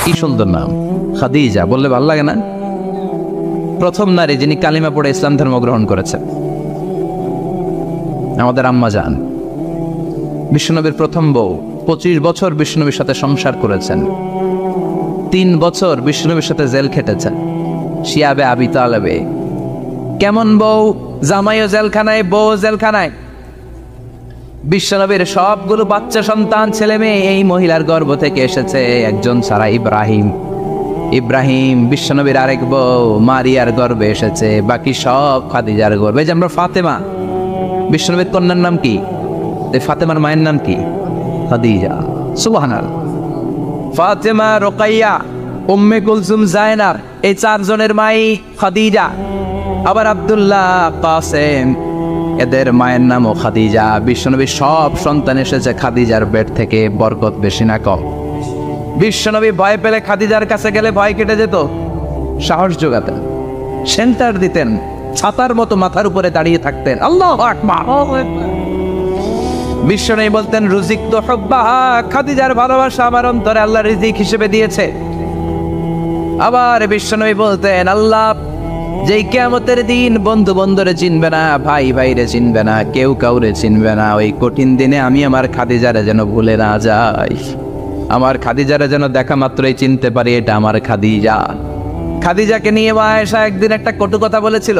কি সুন্দর নাম, খাদিজা বললে ভালো লাগে না? প্রথম নারী যিনি কালিমা পড়ে ইসলাম ধর্ম গ্রহণ করেছেন আমাদের আম্মা জান, বিশ্বনবীর প্রথম বউ। 25 বছর বিশ্বনবীর সাথে সংসার করেছেন, 3 বছর বিশ্বনবীর সাথে জেল খেটেছেন শিয়াবে আবি তালেবে। কেমন বউ? জামাইও জেলখানায়, বউ জেলখানায়। বিশ্বনবীর সবগুলো বাচ্চা সন্তান ছেলে মেয়ে এই মহিলার গর্ভ থেকে এসেছে, একজন ছাড়া ইব্রাহিম। ইব্রাহিম বিশ্বনবীর আরেক বউ মারিয়ার গর্ভে এসেছে, বাকি সব খাদিজার গর্ভে। যে আমরা ফাতেমা, বিশ্বনবীর কন্যার নাম কি? ফাতেমার মায়ের নাম কি? খাদিজা। সুবহানাল্লাহ। ফাতেমা, রোকাইয়া, উম্মে কুলসুম, জায়নাব, এই 4 জনের মাই খাদিজা। আবার আব্দুল্লাহ, কাসেম, এদের মায়ের নামও খাদিজা। বিশ্বনবীর সব সন্তান এসেছে খাদিজার পেট থেকে। বরকত বেশি না কম? বিশ্বনবী ভয় পেলে খাদিজার কাছে গেলে ভয় কেটে যেত, সাহস যোগাতেন, সেন্টার দিতেন, ছাতার মতো মাথার উপরে দাঁড়িয়ে থাকতেন। আল্লাহু আকবার। বিশ্বনবী বলতেন রুজিক তো হুব্বাহা, খাদিজার ভালোবাসা আমার অন্তরে আল্লাহ রিজিক হিসেবে দিয়েছে। আবার বিশ্বনবী বলতেন আল্লাহ যেই কিয়ামতের দিন বন্ধু বন্ধুরে চিনবে না, ভাই ভাইরে চিনবে না, কেউ কাউরে চিনবে না, ওই কঠিন দিনে আমি আমার খাদিজারে যেন ভুলে না যাই, আমার খাদিজারে যেন দেখা মাত্রই চিনতে পারি এটা আমার খাদিজা। খাদিজাকে নিয়ে মা আয়েশা একদিন একটা কটু কথা বলেছিল।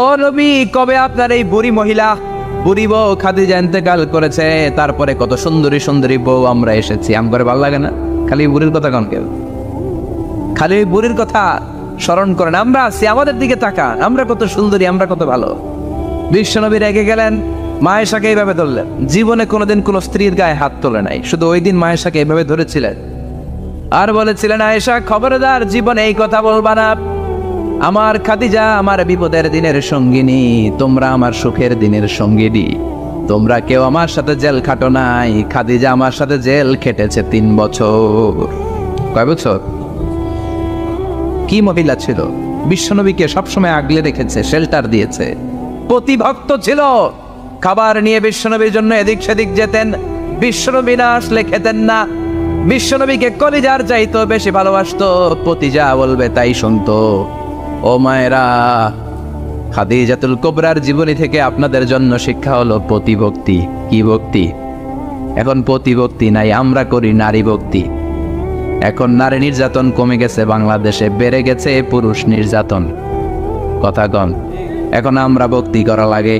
ও নবী, কবে আপনার এই বুড়ি মহিলা, বুড়ি বউ খাদিজা ইন্তেকাল করেছে, তারপরে কত সুন্দরী সুন্দরী বউ আমরা এসেছি। আম করে ভালো লাগে না? খালি বুড়ির কথা কন কেউ? খালি বুড়ির কথা স্মরণ করেন। আমরা আছি, আমাদের দিকে তাকান, আমরা কত সুন্দরী, আমরা কত ভালো। বিশ্বনবী রেগে গেলেন, মা আয়েশাকে এইভাবে ধরলেন। জীবনে কোনোদিন কোনো স্ত্রীর গায়ে হাত তোলে নাই, শুধু ওই দিন মা আয়েশাকে এইভাবে ধরেছিলেন আর বলেছিলেন আয়েশা খবরদার জীবনে এই কথা বলবা না, আমার খাদিজা আমার বিপদের দিনের সঙ্গিনী, তোমরা আমার সুখের দিনের সঙ্গিনী, তোমরা কেউ আমার সাথে জেল খাটো নাই, খাদিজা আমার সাথে জেল খেটেছে 3 বছর। কয় বছর? কি মহিলা ছিল! বিশ্বনবীকে সবসময় আগলে রেখেছে, শেল্টার দিয়েছে, প্রতিভক্ত ছিল। খাবার নিয়ে বিশ্বনবীর জন্য এদিক সেদিক যেতেন, বিশ্বনবী না আসলে খেতেন না। বিশ্বনবীকে কলিজার চাইতো বেশি ভালোবাসতো, পতি যা বলবে তাই শুনতো। ও মায়েরা, খাদিজাতুল কুবরার জীবনী থেকে আপনাদের জন্য শিক্ষা হলো প্রতিভক্তি। কি ভক্তি? এখন প্রতিভক্তি নাই, আমরা করি নারী ভক্তি। এখন নারী নির্যাতন কমে গেছে বাংলাদেশে, বেড়ে গেছে পুরুষ নির্যাতন। কথা কন। এখন আমরা ভক্তি করা লাগে,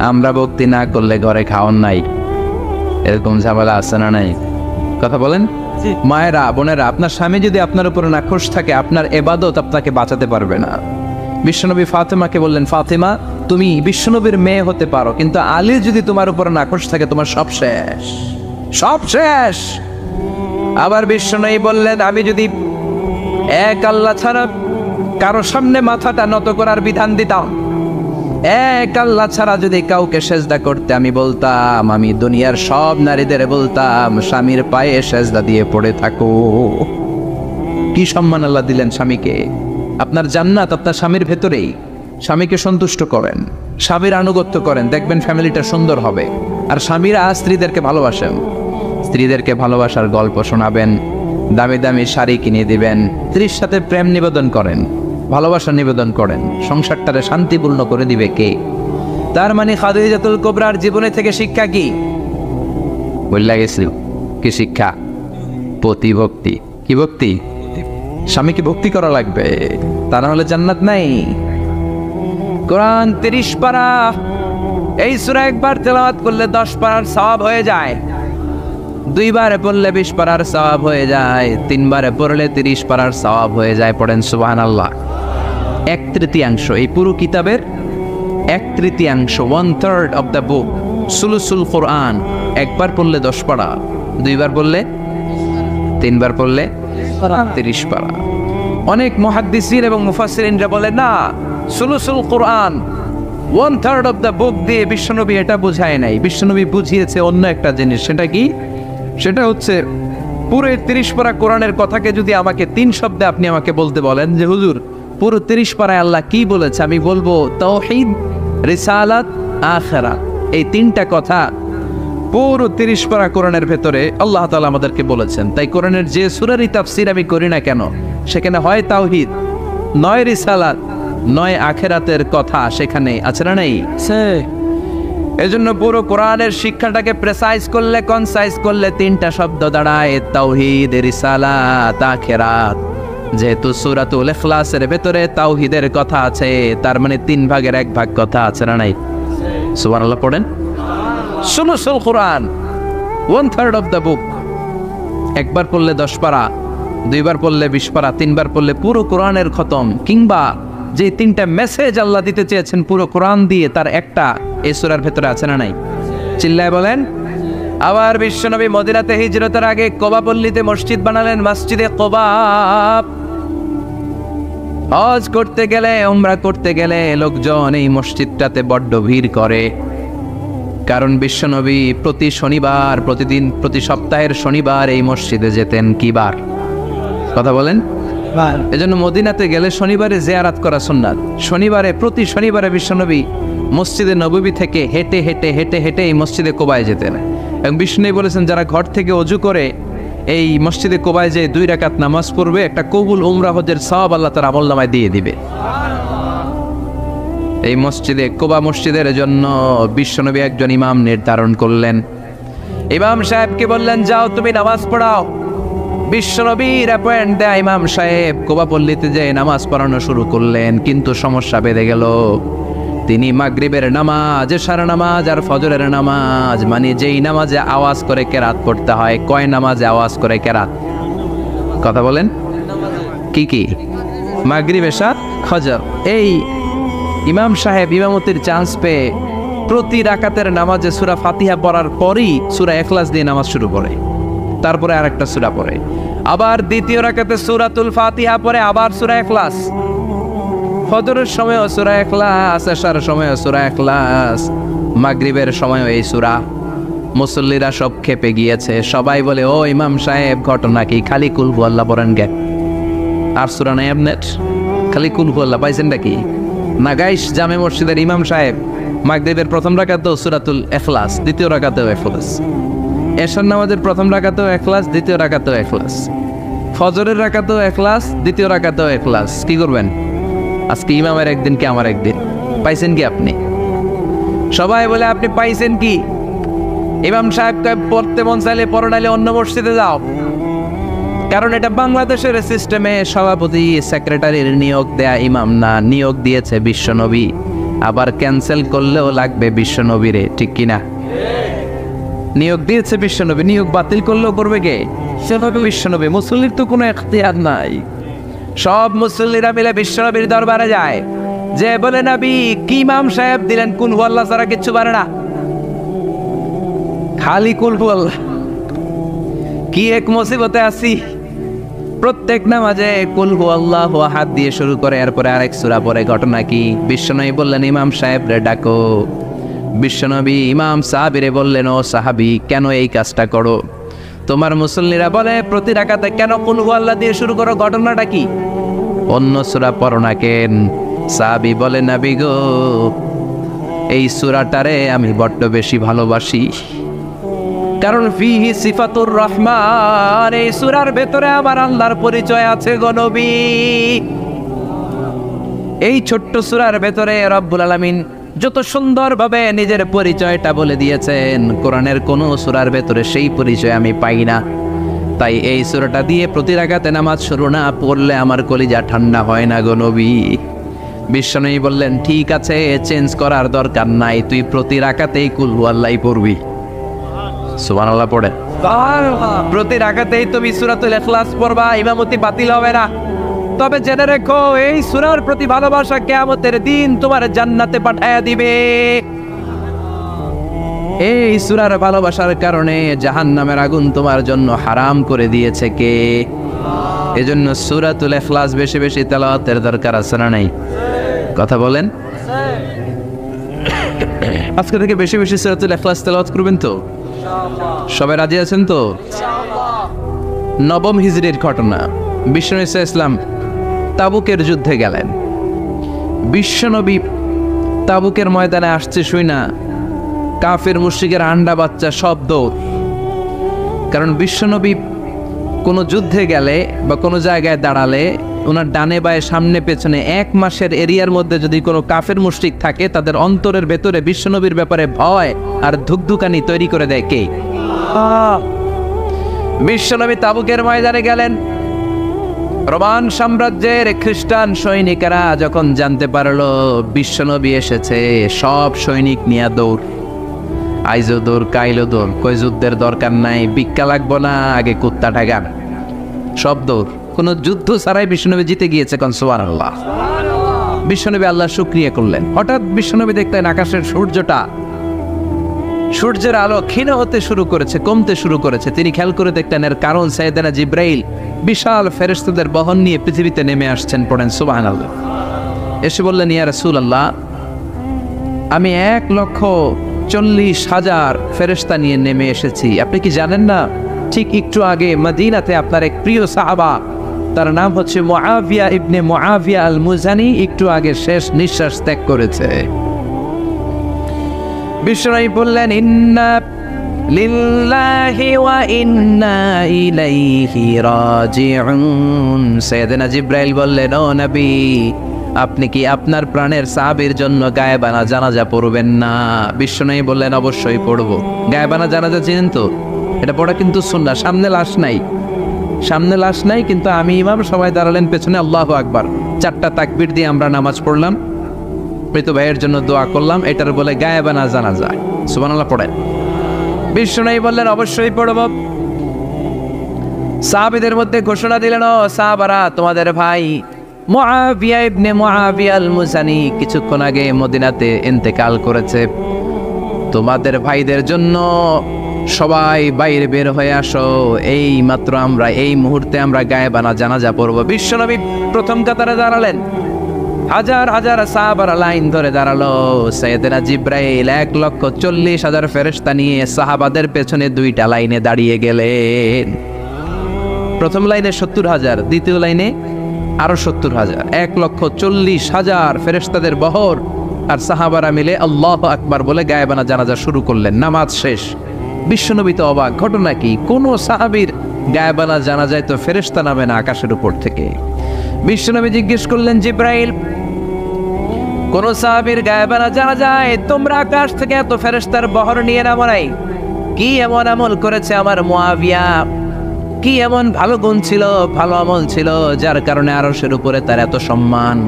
আমরা ভক্তি না করলে ঘরে খাওয়ান নাই, এরকম ঝামেলা আছে না নাই? কথা বলেন। মায়েরা, বোনেরা, আপনার স্বামী যদি আপনার উপরে নাখোশ থাকে, আপনার ইবাদত আপনাকে বাঁচাতে পারবে না। বিশ্বনবী ফাতেমাকে বললেন, ফাতেমা তুমি বিশ্বনবীর মেয়ে হতে পারো, কিন্তু আলী যদি তোমার উপরে নাখোশ থাকে তোমার সব শেষ, সব শেষ। আবার বিশ্বনবী বললেন, আমি যদি এক আল্লাহ ছাড়া কারো সামনে মাথাটা নত করার বিধান দিতাম, এক আল্লাহ ছাড়া যদি কাউকে সেজদা করতে আমি বলতাম, আমি দুনিয়ার সব নারীদের বলতাম স্বামীর পায়ে সেজদা দিয়ে পড়ে থাকো। কি সম্মান আল্লাহ দিলেন স্বামীকে! আপনার জান্নাত আপনার স্বামীর ভেতরেই। স্বামীকে সন্তুষ্ট করেন, স্বামীর আনুগত্য করেন, দেখবেন ফ্যামিলিটা সুন্দর হবে। আর স্বামীরা স্ত্রীদেরকে ভালোবাসেন, স্ত্রীদেরকে ভালোবাসার গল্প শোনাবেন, দামি দামি শাড়ি কিনে দিবেন, স্ত্রীর সাথে প্রেম নিবেদন করেন, ভালোবাসা নিবেদন করেন, সংসারটারে শান্তিপূর্ণ করে দিবে কে? তার মানে খাদিজাতুল কুবরার জীবনে থেকে শিক্ষা কি? বললা গেছিল কি শিক্ষা? প্রতিভক্তি। কি ভক্তি? স্বামীকে ভক্তি করা লাগবে, তা না হলে জান্নাত নাই। কোরআন 30 পারা, এই সূরা একবার তেলাওয়াত করলে 10 পারার সওয়াব হয়ে যায়, 2 বারে পড়লে 20 পারার সওয়াব হয়ে যায়, 3 বারে পড়লে 30 পারার সওয়াব হয়ে যায়। পড়েন সুবহানাল্লাহ। 1/3 এই পুরো কিতাবের 1/3, 1/3 অফ দ্য বুক, সুলুসুল কোরআন। একবার পড়লে 10 পারা, 2 বার পড়লে, 3 বার পড়লে 30 পারা। অনেক মুহাদ্দিসিন এবং মুফাসসিরিনরা বলে না, সুলুসুল কোরআন 1/3 অফ দ্য বুক দিয়ে বিশ্বনবী এটা বুঝায় নাই। বিশ্বনবী বুঝিয়েছে অন্য একটা জিনিস। সেটা কি? সেটা হচ্ছে পুরো 30 পারা কোরআনের কথাকে যদি আমাকে 3 শব্দে আপনি আমাকে বলতে বলেন যে হুজুর পুরো 30 পারায় আল্লাহ কি বলেছে, আমি বলবো তাওহীদ, রিসালাত, আখিরাত। এই 3টা কথা পুরো 30 পারা কোরআনের ভেতরে আল্লাহ তাআলা আমাদেরকে বলেছেন। তাই কোরআনের যে সূরারই তাফসীর আমি করি না কেন, সেখানে হয় তাওহীদ, নয় রিসালাত, নয় আখিরাতের কথা সেখানে আছে না নাই? এজন্য পুরো কোরআনের শিক্ষাটাকে প্রেসাইজ করলে, কনসাইজ করলে 3টা শব্দ দাঁড়ায়, তাওহীদ, রিসালাত, আখিরাত। যেহেতু সূরাতুল ইখলাসের ভেতরে তাওহীদের কথা আছে, তার মানে 3 ভাগের 1 ভাগ কথা আছে না নাই? সুবহানাল্লাহ পড়েন। সুলুসুল কোরআন, 1/3 অফ দ্য বুক। একবার পড়লে 10 পারা, 2বার পড়লে 20 পারা, 3বার পড়লে পুরো কোরআনের খতম। কিংবা যে 3টা মেসেজ আল্লাহ দিতে চেয়েছেন পুরো কোরআন দিয়ে, তার একটা এই সূরার ভেতরে আছে না নাই? চিল্লায় বলেন। আবার বিশ্বনবী মদিনাতে হিজরতের আগে কোবা পল্লীতে মসজিদ বানালেন, মসজিদে কোবা। হজ করতে গেলে, উমরা করতে গেলে লোকজন এই মসজিদটাতে বড্ড ভিড় করে। কারণ বিশ্বনবী প্রতি শনিবার, প্রতি সপ্তাহের শনিবার এই মসজিদে যেতেন। কি বার? কথা বলেন। এজন্য মদিনাতে গেলে শনিবারে জিয়ারত করা সুন্নাত। প্রতি শনিবারে বিশ্বনবী মসজিদে নববী থেকে হেঁটে হেঁটে হেঁটে হেঁটে এই মসজিদে কোবায় যেতেন। এবং বিষ্ণু বলেছেন, যারা ঘর থেকে অজু করে এই মসজিদে কোবায় যে 2 রাকাত নামাজ পড়বে, একটা কবুল উমরা হজের সওয়াব আল্লাহ তার আমলনামায় দিয়ে দিবে। এই মসজিদে কোবা মসজিদের জন্য বিশ্বনবী একজন ইমাম নির্ধারণ করলেন। ইমাম সাহেবকে বললেন, যাও তুমি নামাজ পড়াও। বিশ্বনবীর অ্যাপয়েন্ট দেয়া ইমাম সাহেব কোবা পল্লীতে যে নামাজ পড়ানো শুরু করলেন। কিন্তু সমস্যা বেড়ে গেল। তিনি মাগরিবের নামাজ, এশার নামাজ আর ফজরের নামাজ, মানে যেই নামাজে আওয়াজ করে কেরাত পড়তে হয়, কয় নামাজে আওয়াজ করে কেরাত? কথা বলেন। কি কি? মাগরিব, এশা, ফজর। এই ইমাম সাহেব ইমামতির চান্স পেয়ে প্রতি রাকাতের নামাজে সূরা ফাতিহা পড়ার পরই সূরা ইখলাস দিয়ে নামাজ শুরু করে, তারপরে আরেকটা সূরা পড়ে, আবার দ্বিতীয় রাকাতে সূরাতুল ফাতিহা পড়ে, আবার সূরা ইখলাস। ফজরের সময়ও সূরা ইখলাস, এশার সময়ও সূরা ইখলাস, মাগরিবের সময়ও এই সূরা। মুসল্লিরা সব খেপে গিয়েছে। সবাই বলে, ও ইমাম সাহেব, ঘটনা কি? খালি কুল হুয়াল্লাহ পড়েন গে, আর সূরা নাই আপনার? খালি কুল হুয়াল্লাহ পাইছেন নাকি? না গাইস, জামে মসজিদের ইমাম সাহেব মাগরিবের প্রথম রাকাতেও সূরাতুল ইখলাস, দ্বিতীয় রাকাতেও ইখলাস, এশার নামাজের প্রথম রাকাতেও ইখলাস, দ্বিতীয় রাকাতেও ইখলাস, ফজরের রাকাতেও ইখলাস, দ্বিতীয় রাকাতেও ইখলাস। কি করবেন? আজকে ইমামের একদিন কি আমার একদিন? পাইছেন কি আপনি? সবাই বলে, আপনি পাইছেন কি? ইমাম সাহেব পড়তে মন চাইলে পড়ো, নাইলে অন্য মসজিদে যাও। কারণ এটা বাংলাদেশের সিস্টেমে সভাপতি সেক্রেটারির নিয়োগ দেয়া ইমাম না, নিয়োগ দিয়েছে বিশ্বনবী। আবার ক্যান্সেল করলেও লাগবে বিশ্বনবীরে, ঠিক কিনা? নিয়োগ দিয়েছে বিশ্বনবী, নিয়োগ বাতিল করলেও করবে কে? সেভাবে বিশ্বনবী। মুসল্লির তো কোনো এখতিয়ার নাই। সব মুসল্লিরা মিলে বিশ্বনবীর দরবারে যায়, যে বলে, নবী কি ইমাম সাহেব দিলেন, কুল হুয়াল্লাহ ছাড়া কিচ্ছু পারে না, খালি কুল হুয়াল্লাহ। কি এক মুসিবতে আছি। প্রত্যেক নামাজে কুল হুয়াল্লাহু আহাদ দিয়ে শুরু করে, এরপরে আরেক সূরা পড়ে। ঘটনা কি? বিশ্বনবী বললেন, ইমাম সাহেব রে ডাকো। বিশ্বনবী ইমাম সাহাবীরে বললেন, ও সাহাবী, কেন এই কাজটা করো? তোমার মুসল্লিরা বলে, প্রতি রাকাতে কেন কুল হুয়াল্লাহ দিয়ে শুরু করো? ঘটনাটা কি? অন্য সূরা পড়ো না কেন? সাহাবী বলে, নবী গো, এই সূরাটারে আমি বড্ড বেশি ভালোবাসি। কারণ ফিহি সিফাতুর রহমান, এই সূরার ভেতরে আমার আল্লাহর পরিচয় আছে গো নবী। এই ছোট্ট সূরার ভেতরে রব্বুল আলামিন যত সুন্দরভাবে নিজের পরিচয়টা বলে দিয়েছেন, কোরআনের কোন সূরার ভেতরে সেই পরিচয় আমি পাই না। তাই এই সূরাটা দিয়ে প্রতি রাকাতে নামাজ শুরু না পড়লে আমার কলিজা ঠান্ডা হয় না গো নবী। বিশ্বনবী বললেন, ঠিক আছে, চেঞ্জ করার দরকার নাই, তুই প্রতি রাকাতেই কুল হুয়াল্লাহ পড়বি। সুবহানাল্লাহ পড়ে। প্রতি রাকাতেই তুমি সূরাতুল ইখলাস পড়বা, ইমামতি বাতিল হবে না। তবে জেনে রেখো, এই সূরার প্রতি ভালোবাসা কিয়ামতের দিন তোমার জান্নাতে পাঠায়া দিবে। এই সূরার ভালোবাসার কারণে জাহান্নামের আগুন তোমার জন্য হারাম করে দিয়েছে কে? এজন্য সূরাতুল ইখলাস বেশি বেশি তেলাওয়াতের দরকার আছে না নাই? কথা বলেন। আজকে থেকে বেশি বেশি সূরাতুল ইখলাস তেলাওয়াত করবেন তো? সবাই রাজি আছেন তো? নবম হিজরির ঘটনা। বিশ্বনবী ইসলাম তাবুকের যুদ্ধে গেলেন। বিশ্বনবী তাবুকের ময়দানে আসছে শুই না কাফের মুশরিকের আন্ডা বাচ্চা সব দৌড়। কারণ বিশ্বনবী কোনো যুদ্ধে গেলে বা কোনো জায়গায় দাঁড়ালে ওনার ডানে বায়ে সামনে পেছনে 1 মাসের এরিয়ার মধ্যে যদি কোনো কাফের মুশরিক থাকে, তাদের অন্তরের ভেতরে বিশ্বনবীর ব্যাপারে ভয় আর ধুকধুকানি তৈরি করে দেয় কে? বিশ্বনবী তাবুকের ময়দানে গেলেন। রোমান সাম্রাজ্যের খ্রিস্টান সৈনিকেরা যখন জানতে পারলো বিশ্বনবী এসেছে, সব সৈনিক নিয়ে দৌড়। আইজো দৌড়, কাইলো দৌড়, কই যুদ্ধের দরকার নাই, ভিক্ষা লাগবো না, আগে কুত্তা ঠাগান, সব দৌড়। কোন যুদ্ধ ছাড়াই বিশ্বনবী জিতে গিয়েছে। কোন সুবহানাল্লাহ। বিশ্বনবী আল্লাহ শুকরিয়া করলেন। হঠাৎ বিশ্বনবী দেখলেন আকাশের সূর্যের আলো ক্ষীণ হতে শুরু করেছে, কমতে শুরু করেছে। তিনি খেয়াল করে দেখলেন এর কারণ সাইয়েদনা জিব্রাইল বিশাল ফেরেশতাদের বহন নিয়ে পৃথিবীতে নেমে আসছেন। পড়েন সুবহানাল্লাহ। এসে বললেন, ইয়া রাসূলুল্লাহ, আমি 1,40,000 ফেরেশতা নিয়ে নেমে এসেছি। আপনি কি জানেন না, ঠিক একটু আগে মদিনাতে আপনার এক প্রিয় সাহাবা, তার নাম হচ্ছে মুআবিয়া ইবনে মুআবিয়া আল মুজানি, একটু আগে শেষ নিঃশ্বাস ত্যাগ করেছে। বিশ্বনবী বললেন, ইন্না লিল্লাহি ওয়া ইন্না ইলাইহি রাজিউন। সাইয়েদনা জিব্রাইল বললেন, ও নবী, আপনি কি আপনার প্রাণের সাহাবীর জন্য গায়েবানা জানাজা পড়বেন না? বিশ্বনবী বললেন, অবশ্যই পড়ব। গায়েবানা জানাজা চিনেন তো? এটা পড়া কিন্তু সুন্নাহ। সামনে লাশ নাই, কিন্তু আমি ইমাম, সবাই দাঁড়ালেন পেছনে, আল্লাহু আকবার 4টা তাকবীর দিয়ে আমরা নামাজ পড়লাম, মৃত ভাইয়ের জন্য দোয়া করলাম, এটার বলে গায়েবানা জানাজা। সুবহানাল্লাহ পড়েন। বিশ্বনবী বললেন, অবশ্যই পড়ব। সাহাবীদের মধ্যে ঘোষণা দিলেন, ও সাহাবারা, তোমাদের ভাই মুআবিয়া ইবনে মুআবিয়া আল মুজানি কিছুক্ষণ আগে মদিনাতে ইন্তেকাল করেছে। তোমাদের ভাইদের জন্য সবাই বাইরে বের হয়ে আসো, এই মাত্র আমরা এই মুহূর্তে আমরা গায়েবানা জানাজা পড়ব। বিশ্বনবী প্রথম কাতারে দাঁড়ালেন, হাজার হাজার সাহাবারা লাইন ধরে দাঁড়ালো। সাইয়েদনা জিব্রাইল 1,40,000 ফেরেশতা নিয়ে সাহাবাদের পেছনে 2টা লাইনে দাঁড়িয়ে গেলেন। প্রথম লাইনে 70,000, দ্বিতীয় লাইনে আরো 70,000, 1,40,000 ফেরেশতাদের বহর। আর সাহাবারা মিলে আল্লাহু আকবার বলে গায়েবানা জানাজা শুরু করলেন। নামাজ শেষ। বিশ্বনবী তো অবাক, ঘটনা কি? কোন সাহাবীর গায়েবানা জানাজায় তো ফেরেশতা নামে না আকাশের উপর থেকে। বিশ্বনবী জিজ্ঞেস করলেন, জিব্রাইল, কোন সাহাবীর গায়েবানা জানাজায় তোমরা আকাশ থেকে এত ফেরেশতার বহর নিয়ে নামো নাই? কি এমন আমল করেছে আমার মুআবিয়া? কি এমন ভালো গুণ ছিল, ভালো আমল ছিল, যার কারণে আরশের উপরে তার এত সম্মান,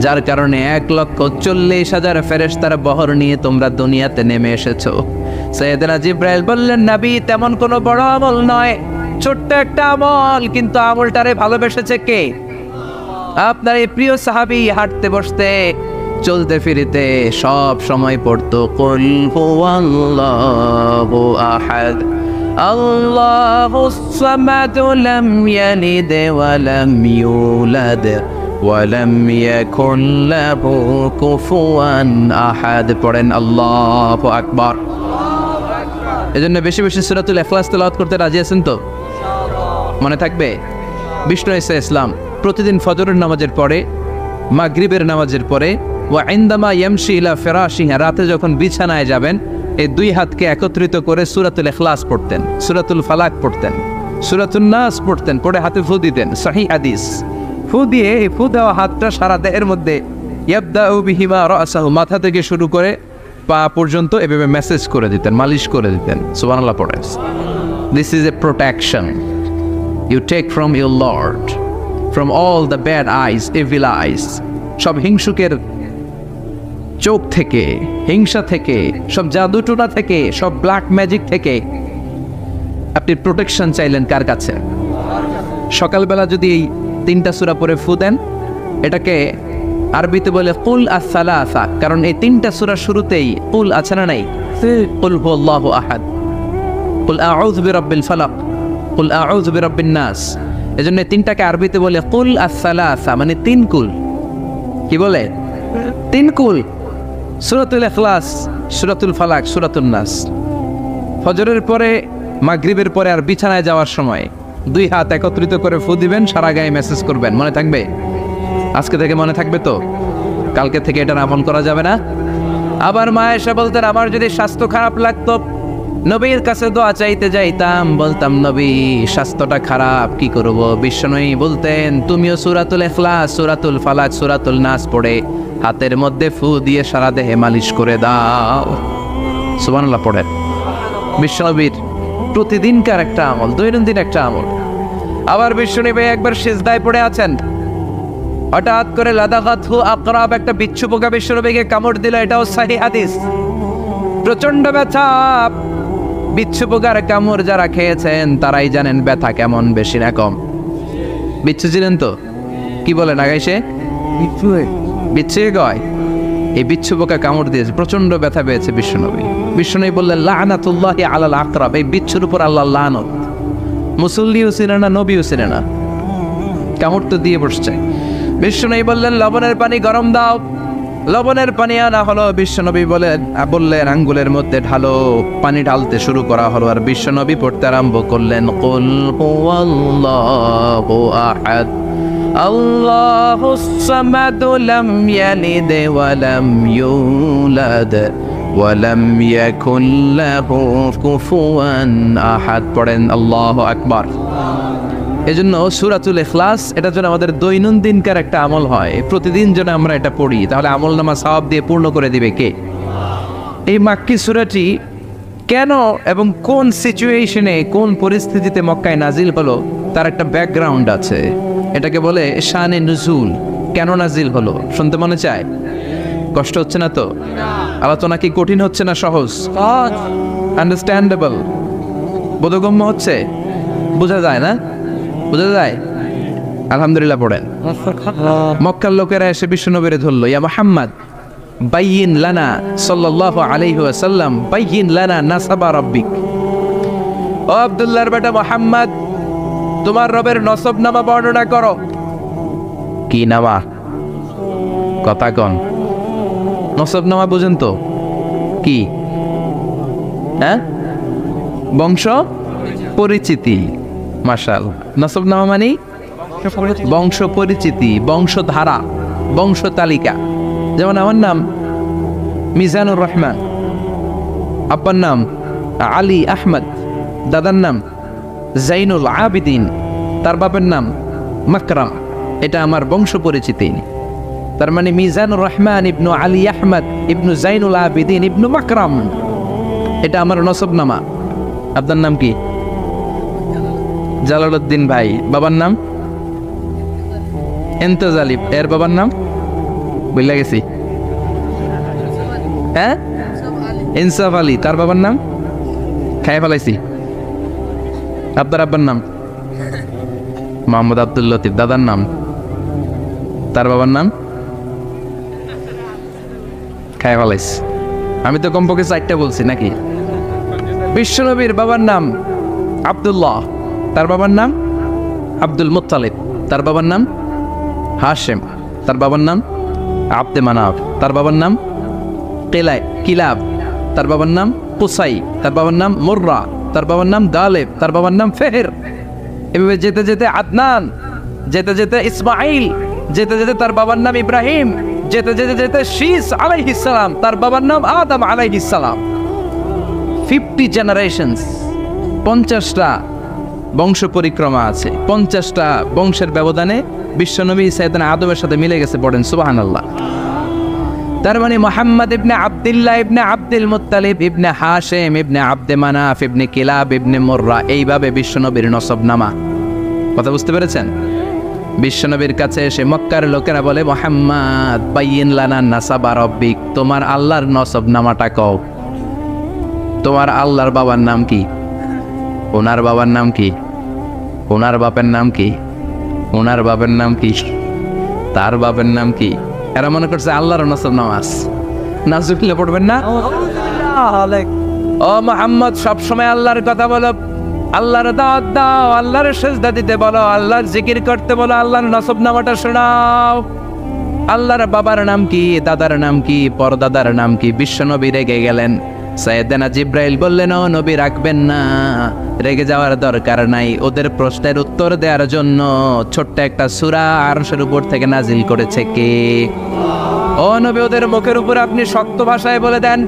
যার কারণে 1,40,000 ফেরেশতার বহর নিয়ে তোমরা দুনিয়াতে নেমে এসেছো? সাইয়েদনা জিব্রাইল বললেন, নবী, তেমন কোনো বড় আমল নয়, ছোট্ট একটা আমল, কিন্তু আমলটারে ভালোবেসেছে কে? আপনার এই প্রিয় সাহাবী হাঁটতে বসতে চলতে ফিরিতে সব সময় পড়তো, কুল হুয়াল্লাহু আহাদ, আল্লাহুস সামাদ, লাম ইয়ালিদ ওয়া লাম ইউলাদ ওয়া লাম ইয়াকুল লাহু কুফুয়ান আহাদ। পড়েন আল্লাহু আকবার। এজন্য বেশি বেশি সূরাতুল ইখলাস তেলাওয়াত করতে রাজি আছেন তো? মনে থাকবে? বিষ্ণু ঈসা ইসলাম প্রতিদিন ফজরের নামাজের পরে, মাগরিবের নামাজের পরে, ওয়া ইনদামা ইয়ামশি ইলা ফিরাশিহি, রাতে যখন বিছানায় যাবেন, এই 2 হাতকে একত্রিত করে সূরাতুল ইখলাস পড়তেন, সূরাতুল ফালাক পড়তেন, সূরাতুন নাস পড়তেন, পড়ে হাতে ফু দিতেন। সহিহ হাদিস। ফু দিয়ে এই ফু দেওয়া হাতটা সারা দেহের মধ্যে ইয়াবদাউ বিহিমা রাসাহু, মাথা থেকে শুরু করে পা পর্যন্ত এভাবে মেসেজ করে দিতেন, মালিশ করে দিতেন। সুবহানাল্লাহ পড়েন। This is a protection you take from your lord, from all the bad eyes, evil eyes, সব হিংসুকের চোখ থেকে, হিংসা থেকে, সব জাদুটোনা থেকে, সব ব্ল্যাক ম্যাজিক থেকে আপনি প্রোটেকশন চাইলেন কার কাছে? সকালবেলা যদি এই 3টা সূরা পড়ে ফু দেন, এটাকে আরবিতে বলে কুল আস-সালাসা, কারণ এই 3টা সূরার শুরুতেই কুল আছে না নাই? কুল হুয়াল্লাহু আহাদ, কুল আউযু বিরাব্বিল ফালাক, কুল আউযু বিরাব্বিন নাস। এজন্য 3টাকে আরবিতে বলে কুল আস-সালাসা, মানে 3 কুল। কি বলে? 3 কুল। সূরাতুল ইখলাস, সূরাতুল ফালাক, সূরাতুন নাস। ফজরের পরে, মাগরিবের পরে আর বিছানায় যাওয়ার সময় 2 হাত একত্রিত করে ফু দিবেন, সারা গায়ে মেসেজ করবেন। মনে থাকবে? আজকে থেকে মনে থাকবে তো? কালকে থেকে এটা আমল করা যাবে না? আবার মা এসে বলতেন আমার যদি স্বাস্থ্য খারাপ লাগতো নবীর কাছে দোয়া চাইতে যাইতাম, বলতাম নবী স্বাস্থ্যটা খারাপ কি করব? বিশ্বনবী বলতেন তুমিও সূরাতুল ইখলাস, সূরাতুল ফালাক, সূরাতুল নাস পড়ে হাতের মধ্যে ফু দিয়ে সারা দেহে মালিশ করে দাও। সুবহানাল্লাহ পড়েন। বিশ্বনবীর প্রতিদিনকার একটা আমল, দৈনন্দিন একটা আমল। আবার বিশ্বনবী একবার সিজদায় পড়ে আছেন, হঠাৎ করে লাদাগাতহু আকরাব, একটা বিচ্ছু পোকা বিশ্বনবীকে কামড় দিল। এটাও সহিহ হাদিস। প্রচন্ড ব্যথা। বিচ্ছু পোকার কামড় যারা খেয়েছেন তারাই জানেন ব্যথা কেমন, বেশি না কম। বিচ্ছু ছিলেন তো? কি বলেন আগাইছে? বিচ্ছু কয় এই বিচ্ছু পোকা কামড় দিয়েছে, প্রচন্ড ব্যথা পেয়েছে বিশ্বনবী। বিশ্বনবী বললেন লাআনাতুল্লাহি আলাল আকরাব, এই বিচ্ছুর উপর আল্লাহর লানত। মুসল্লিও ছিলেন না, নবীও ছিলেন না, কামড় তো দিয়ে বসছে। বিশ্বনবী বললেন লবণের পানি গরম দাও। লবণের পানি আনা হলো। বিশ্বনবী বললেন আঙ্গুলের মধ্যে ঢালো। পানি ঢালতে শুরু করা হলো, আর বিশ্বনবী পড়তে আরম্ভ করলেন কুল হুয়াল্লাহু আহাদ আল্লাহুস সামাদ লাম ইয়ালিদ ওয়া লাম ইউলাদ ওয়া লাম ইয়াকুল লাহু কুফুয়ান আহাদ। পড়েন আল্লাহু আকবার। এজন্য সূরাতুল ইখলাস এটা যেন আমাদের দৈনন্দিনকার একটা আমল হয়, প্রতিদিন যেন আমরা এটা পড়ি, তাহলে আমলনামা সওয়াব দিয়ে পূর্ণ করে দিবে কে? এই মাক্কি সূরাটি কেন এবং কোন সিচুয়েশনে, কোন পরিস্থিতিতে মক্কায় নাজিল হলো তার একটা ব্যাকগ্রাউন্ড আছে। এটাকে বলে শানে নুজুল। কেন নাজিল হলো শুনতে মনে চায়? কষ্ট হচ্ছে না তো? আলোচনা কি কঠিন হচ্ছে না সহজ? আন্ডারস্ট্যান্ডেবল, বোধগম্য হচ্ছে? বোঝা যায় না? বোঝা যায়? আলহামদুলিল্লাহ পড়েন। মক্কার লোকেরা এসে বিশ্বনবীরে ধরলো, ইয়া মুহাম্মদ বাইয়িন লানা সাল্লাল্লাহু আলাইহি ওয়াসাল্লাম বাইয়িন লানা নাসাবা রাব্বিক। ও আব্দুল্লাহর বেটা মুহাম্মদ, তোমার রবের নসব নামা বর্ণনা করো। কি নামা? কথা কন। নসব নামা বুঝেন তো কি? হ্যাঁ, বংশ পরিচিতি। মাশাআল্লাহ। নসব নামা মানে বংশ পরিচিতি, বংশধারা, বংশ তালিকা। যেমন আমার নাম মিজানুর রহমান, আব্বার নাম আলী আহমদ, দাদার নাম জাইনুল আবিদিন, তার বাপের নাম মাকরাম। এটা আমার বংশ পরিচিতি। তার মানে মিজানুর রহমান ইবনু আলী আহমদ ইবনু জাইনুল আবিদিন ইবনু মাকরাম, এটা আমার নসব নামা। আপনার নাম কি? জালালউদ্দিন ভাই। বাবার নাম ইন্তেজালিব। এর বাবার নাম বলে গেছি, হ্যাঁ, ইনসাফ আলী। তার বাবার নাম খাই ফেলাইছি। আপনার আব্বার নাম মোহাম্মদ আব্দুল লতিফ। দাদার নাম, তার বাবার নাম খাই ফেলাইছি। আমি তো কমপক্ষে 4টা বলছি নাকি? বিশ্বনবীর বাবার নাম আব্দুল্লাহ, তার বাবার নাম আব্দুল মুত্তালিব, তার বাবার নাম হাশেম, তার বাবার নাম আব্দে মানাফ, তার বাবার নাম কিলাব, তার বাবার নাম কুসাই, তার বাবার নাম মুররা, তার বাবার নাম গালেব, তার বাবার নাম ফেহের। এভাবে যেতে যেতে আদনান, যেতে যেতে ইসমাইল, যেতে যেতে তার বাবার নাম ইব্রাহিম, যেতে যেতে যেতে শীস আলাইহিস সালাম, তার বাবার নাম আদম আলাইহিস সালাম। 50 জেনারেশনস, 50টা বংশ পরিক্রমা আছে। 50টা বংশের ব্যবধানে বিশ্বনবী সাইয়েদনা আদমের সাথে মিলে গেছে। পড়েন সুবহানাল্লাহ। তার মানে মুহাম্মদ ইবনে আব্দুল্লাহ ইবনে আব্দুল মুত্তালিব ইবনে হাশেম ইবনে আব্দে মানাফ ইবনে কিলাব ইবনে মুররা, এইভাবে বিশ্বনবীর নসব নামা। কথা বুঝতে পেরেছেন? বিশ্বনবীর কাছে এসে মক্কার লোকেরা বলে মুহাম্মদ বাইয়িন লানা নাসাবা রাব্বিক, তোমার আল্লাহর নসব নামাটা কও। তোমার আল্লাহর বাবার নাম কি? ওনার বাবার নাম কি? ওনার বাপের নাম কি? ওনার বাপের নাম কি? তার বাপের নাম কি? এরা মনে করছে আল্লাহর নসব নামাজ। নাজুকিল্লাহ পড়বেন না? ও মুহাম্মদ, সবসময় আল্লাহর কথা বলো, আল্লাহর দাওয়াত দাও, আল্লাহর সিজদা দিতে বলো, আল্লাহর জিকির করতে বলো, আল্লাহর নসব নামাটা শোনাও। আল্লাহর বাবার নাম কি? দাদার নাম কি? পরদাদার নাম কি? বিশ্বনবী রেগে গেলেন। সাইয়েদনা জিব্রাইল বললেন, ও নবী রাখবেন না, রেগে যাওয়ার দরকার নাই। ওদের প্রশ্নের উত্তর দেওয়ার জন্য ছোট্ট একটা সূরা আরশের উপর থেকে নাজিল করেছে কে? ও নবী ওদের মুখের উপর আপনি শক্ত ভাষায় বলে দেন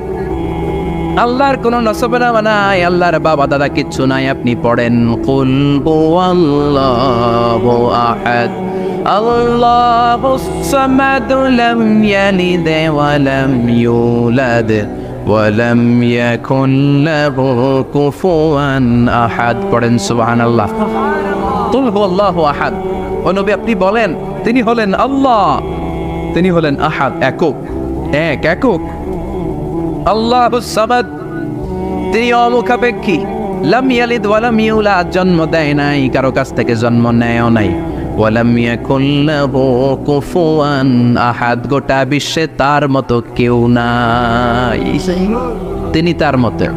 আল্লাহর কোনো নসবনামা নাই, আল্লাহর বাবা দাদা কিচ্ছু নাই, আপনি পড়েন কুল হুয়াল্লাহু আহাদ আল্লাহুস সামাদ লাম ইয়ালিদ ওয়া লাম ইউলাদ ওয়া লাম ইয়াকুন লাহু কুফুয়ান আহাদ। পড়েন সুবহানাল্লাহ। কুল হুয়াল্লাহু আহাদ। ও নবী আপনি বলেন তিনি হলেন আল্লাহ, তিনি হলেন আহাদ, একক, একক। আল্লাহুস সামাদ, তিনি অমুখাপেক্ষী, লাম ইয়ালিদ ওয়া লাম ইউলাদ, জন্ম দেয় নাই, কারো কাছ থেকে জন্ম নেয়ও নাই, ওয়া লাম ইয়াকুল লাহু কুফুয়ান আহাদ, গোটা বিশ্বে তার মতো কেউ নাই, তিনি তার মতো।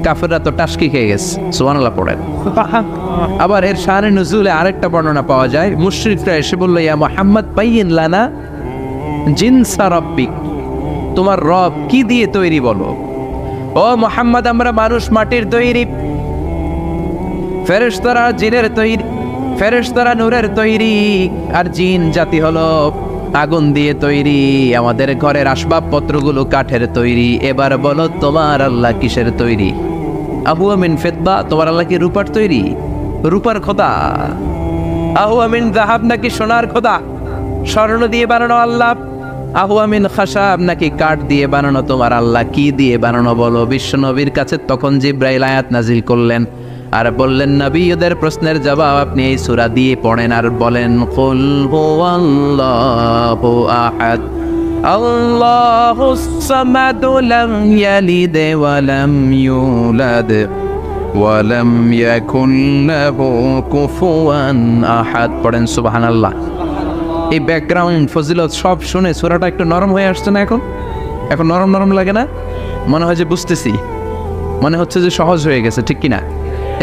কাফেররা তো টাসকি খেয়ে গেছে, সুবহানাল্লাহ পড়েন। আবার এর শানে নুজুলে আরেকটা বর্ণনা পাওয়া যায়, মুশরিকরা এসে বলল ইয়া মুহাম্মদ বাইয়িন লানা জিনসা রাব্বিক, তোমার রব কি দিয়ে তৈরি বলো। ও মুহাম্মদ আমরা মানুষ মাটির তৈরি, ফেরেশতারা জিনের তৈরি, ফেরেশতারা নূরের তৈরি, আর জিন জাতি হলো আগুন দিয়ে তৈরি, আমাদের ঘরের আসবাবপত্রগুলো কাঠের তৈরি। এবার বলো তোমার আল্লাহ কিসের তৈরি? আহুয়া মিন ফিদ্দা, তোমার আল্লাহ কি রূপার তৈরি? রূপার খোদা? আহুয়া মিন যাহাব, নাকি সোনার খোদা, স্বর্ণ দিয়ে বানানো আল্লাহ? আহুয়া মিন খাশাব, নাকি কাঠ দিয়ে বানানো তোমার আল্লাহ? কি দিয়ে বানানো বলো? বিশ্ব নবীর কাছে তখন জিব্রাইল আয়াত নাজিল করলেন আর বললেন নবী ওদের প্রশ্নের জবাব আপনি এই সূরা দিয়ে পড়েন আর বলেন কুল হুয়াল্লাহু আহাদ আল্লাহুস সামাদ লাম ইয়ালিদ ওয়া লাম ইউলাদ ওয়া লাম ইয়াকুন লাহু কুফুয়ান আহাদ। পড়েন সুবহানাল্লাহ। এই ব্যাকগ্রাউন্ড ফজিলত সব শুনে সূরাটা একটু নরম হয়ে আসছে না? এখন নরম নরম লাগে না? মনে হয় যে বুঝতেছি, মনে হচ্ছে যে সহজ হয়ে গেছে, ঠিক কিনা?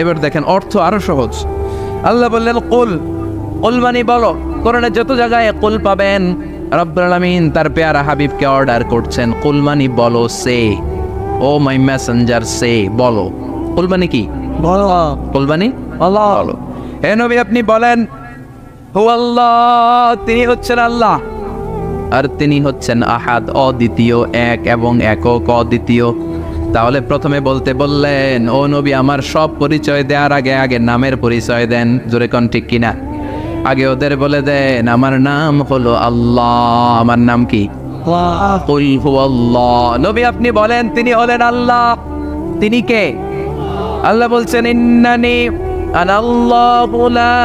এবার দেখেন অর্থ আরো সহজ। আল্লাহ বললেন কুল, কুল মানে বলো। কোরআনে যত জায়গায় কুল পাবেন রব্বুল আলামিন তার পেয়ারা হাবিবকে অর্ডার করছেন, কুল মানে বলো, সে, ও মাই মেসেঞ্জার সে, বলো। কুল মানে কি? বলো। কুল মানে বলো। হে নবী আপনি বলেন হুয়াল্লাহ, তিনি হচ্ছেন আল্লাহ, আর তিনি হচ্ছেন আহাদ, অদ্বিতীয়, এক এবং একক, অদ্বিতীয়। তাহলে প্রথমে বলতে বললেন ও নবী আমার সব পরিচয় দেওয়ার আগে আগে নামের পরিচয় দেন, জোরে কোন ঠিক কিনা? আগে ওদের বলে দেন আমার নাম হলো আল্লাহ। আমার নাম কি? কুল হুয়াল্লাহ। নবী আপনি বলেন তিনি হলেন আল্লাহ। তিনি কে? আল্লাহ বলছেন ইন্নানি আনাল্লাহু লা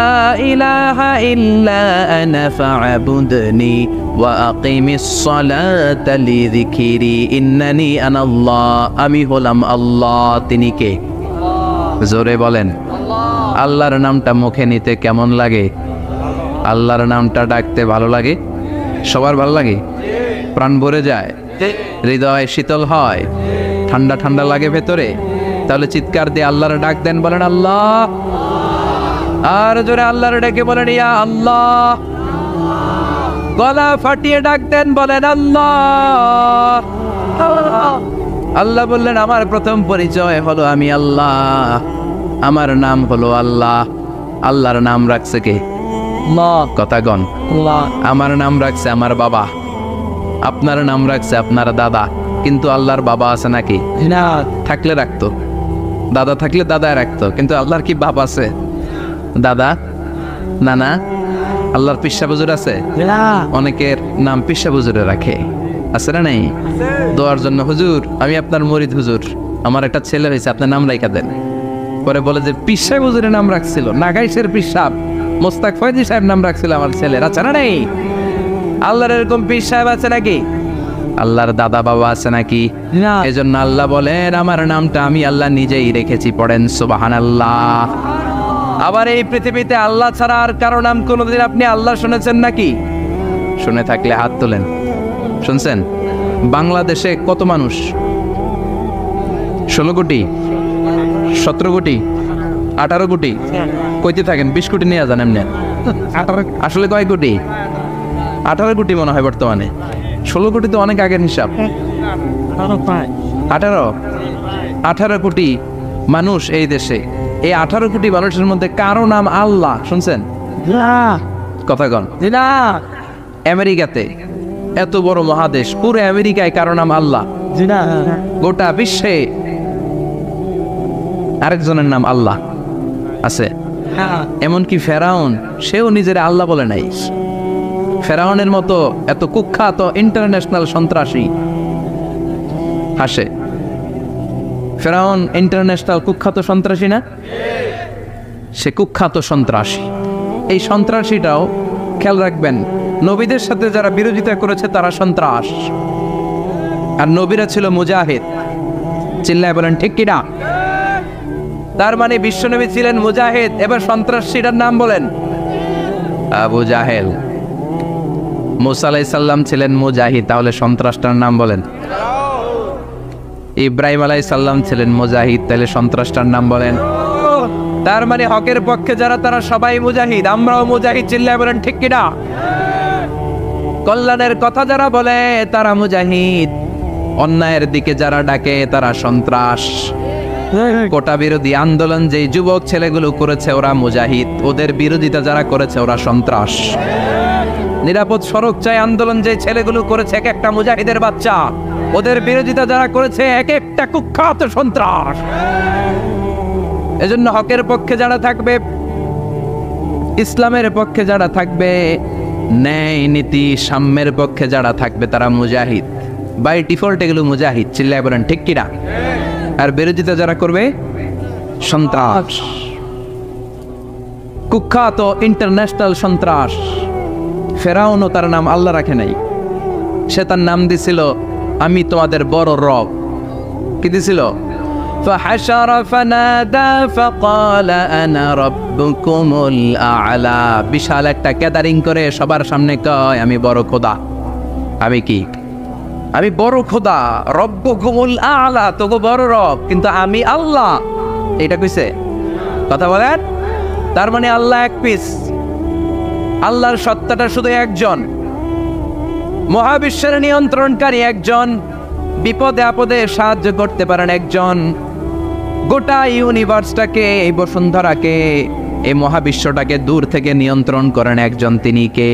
ইলাহা ইল্লা আনা ফা'বুদনি ওয়া আকিমিস সালাতা লিযিকরি। ইন্নানি আনাল্লাহ, আমি হলাম আল্লাহ। তিনি কে? জোরে বলেন। আল্লাহর নামটা মুখে নিতে কেমন লাগে? আল্লাহর নামটা ডাকতে ভালো লাগে? সবার ভালো লাগে? প্রাণ ভরে যায়, হৃদয় শীতল হয়, ঠান্ডা ঠান্ডা লাগে ভেতরে। তাহলে চিৎকার দিয়ে আল্লাহর ডাক দেন, বলেন আল্লাহ। আর জোরে আল্লাহর ডেকে বলেন ইয়া আল্লাহ। গলা ফাটিয়ে ডাক দেন, বলেন আল্লাহ। আল্লাহ বললেন আমার প্রথম পরিচয় হলো আমি আল্লাহ, আমার নাম হলো আল্লাহ। আল্লাহর নাম রাখছে কে? কথা গণ। আমার নাম রাখছে আমার বাবা, আপনার নাম রাখছে আপনার দাদা। কিন্তু আল্লাহর বাবা আছে নাকি? না। থাকলে রাখতো, দাদা থাকলে দাদায় রাখতো। কিন্তু আল্লাহর কি বাপ আছে? দাদা, নানা? আল্লাহর পিসা বুজুর আছে? অনেকের নাম পিসা বুজুরে রাখে, আছে না নাই? দোয়ার জন্য হুজুর আমি আপনার মুরিদ হুজুর, আমার একটা ছেলে হয়েছে, আপনার নাম রাখা দেন। পরে বলে যে পিসা বুজুরের নাম রাখছিল, নাগাইশের পিসাব মোস্তাক ফয়জি সাহেব নাম রাখছিল আমার ছেলের, আছে না নাই? আল্লাহর এরকম পীর সাহেব আছে নাকি? আল্লাহর দাদা বাবা আছে নাকি? এজন্য আল্লাহ বলেন আমার নামটা আমি আল্লাহ নিজেই রেখেছি। পড়েন সুবহানাল্লাহ। আবার এই পৃথিবীতে আল্লাহ ছাড়া আর কারো নাম কোনোদিন আপনি আল্লাহ শুনেছেন নাকি? শুনে থাকলে হাত তোলেন। শুনছেন? বাংলাদেশে কত মানুষ? 16 কোটি, 17 কোটি, 18 কোটি? কইতে থাকেন 20 কোটি নিয়ে যান এমনি। আসলে কয় কোটি? 18 কোটি মনে হয় বর্তমানে। 16 কোটি তো অনেক আগের হিসাব। 18 কোটি মানুষ এই দেশে। এই 18 কোটি মানুষের মধ্যে কারো নাম আল্লাহ শুনছেন? কথা কন। আমেরিকাতে এত বড় মহাদেশ, পুরো আমেরিকায় কারো নাম আল্লাহ, গোটা বিশ্বে আরেকজনের নাম আল্লাহ আছে। এমনকি ফেরাউন, সেও নিজের আল্লাহ বলে নাই। ফেরাউনের মতো এত কুখ্যাত ইন্টারন্যাশনাল সন্ত্রাসী হাসে। ফেরাউন ইন্টারন্যাশনাল কুখ্যাত সন্ত্রাসী না? সে কুখ্যাত সন্ত্রাসী। এই সন্ত্রাসীটাও খেয়াল রাখবেন, নবীদের সাথে যারা বিরোধিতা করেছে তারা সন্ত্রাস, আর নবীরা ছিল মুজাহিদ। চিল্লায় বলেন ঠিক কিনা? তার মানে বিশ্বনবী ছিলেন মুজাহিদ। এবার সন্ত্রাসীটার নাম বলেন আবু জাহেল। মুসা আলাইহিস সালাম ছিলেন মুজাহিদ, তাহলে সন্ত্রাসটার নাম বলেন। ইব্রাহিম আলাইহিস সালাম ছিলেন মুজাহিদ, তাহলে সন্ত্রাসটার নাম বলেন। তার মানে হকের পক্ষে যারা তারা সবাই মুজাহিদ, আমরাও মুজাহিদ। চিল্লায় বলেন ঠিক কিনা? কল্যাণের কথা যারা বলে তারা মুজাহিদ, অন্যায়ের দিকে যারা ডাকে তারা সন্ত্রাস। কোটা বিরোধী আন্দোলন যেই যুবক ছেলেগুলো করেছে ওরা মুজাহিদ, ওদের বিরোধিতা যারা করেছে ওরা সন্ত্রাস। নিরাপদ সড়ক চাই আন্দোলন যে ছেলেগুলো করেছে এক একটা মুজাহিদের বাচ্চা, ওদের বিরোধিতা যারা করেছে এক একটা কুখ্যাত সন্ত্রাস। এজন্য হকের পক্ষে যারা থাকবে, ইসলামের পক্ষে যারা থাকবে, ন্যায় নীতি সাম্যের পক্ষে যারা থাকবে তারা মুজাহিদ। বাই ডিফল্ট এগুলো মুজাহিদ। চিল্লায় বলেন ঠিক কিনা? আর বিরোধিতা যারা করবে সন্ত্রাস, কুখ্যাত ইন্টারন্যাশনাল সন্ত্রাস। ফেরাউনও তার নাম আল্লাহ রাখে নাই, সে তার নাম দিছিল আমি তোমাদের বড় রব। কি দিছিল? فحشر فنادى فقال انا ربكم الاعلى। বিশাল একটা গ্যাদারিং করে সবার সামনে কয় আমি বড় খোদা। আমি কি? আমি বড় খোদা, রব্বুকুমুল আ'লা, তোগো বড় রব, কিন্তু আমি আল্লাহ। এটা কইছে? কথা বলেন। তার মানে আল্লাহ এক পিস, আল্লাহর সত্তাটা শুধু একজন, মহাবিশ্বের নিয়ন্ত্রণকারী একজন, বিপদে আপদে সাহায্য করতে পারেন একজন, গোটা ইউনিভার্সটাকে, এই বসুন্ধরাকে, এই মহাবিশ্বটাকে দূর থেকে নিয়ন্ত্রণ করেন একজন, তিনি কে?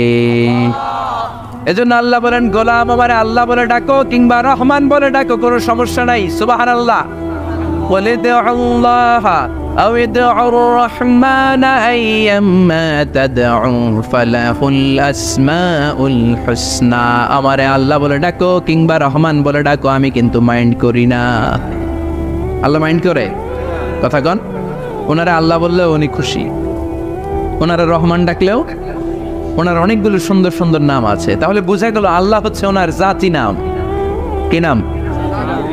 এজন্য আল্লাহ বলেন গোলাম আমারে আল্লাহ বলে ডাকো কিংবা রহমান বলে ডাকো, কোনো সমস্যা নাই। সুবহানাল্লাহ। ওয়ালি দুআল্লাহ আও দুআর রহমান আইয়াম্মা তাদউ ফালাহুল আসমাউল হুসনা। আমারে আল্লাহ বলে ডাকো কিংবা রহমান বলে ডাকো, আমি কিন্তু মাইন্ড করি না। আল্লাহ মাইন্ড করে? কথা কন। ওনারা আল্লাহ বললেও উনি খুশি, ওনারা রহমান ডাকলেও। ওনার অনেকগুলো সুন্দর সুন্দর নাম আছে, তাহলে বোঝা গেল আল্লাহ হচ্ছে ওনার জাতি নাম। কি নাম?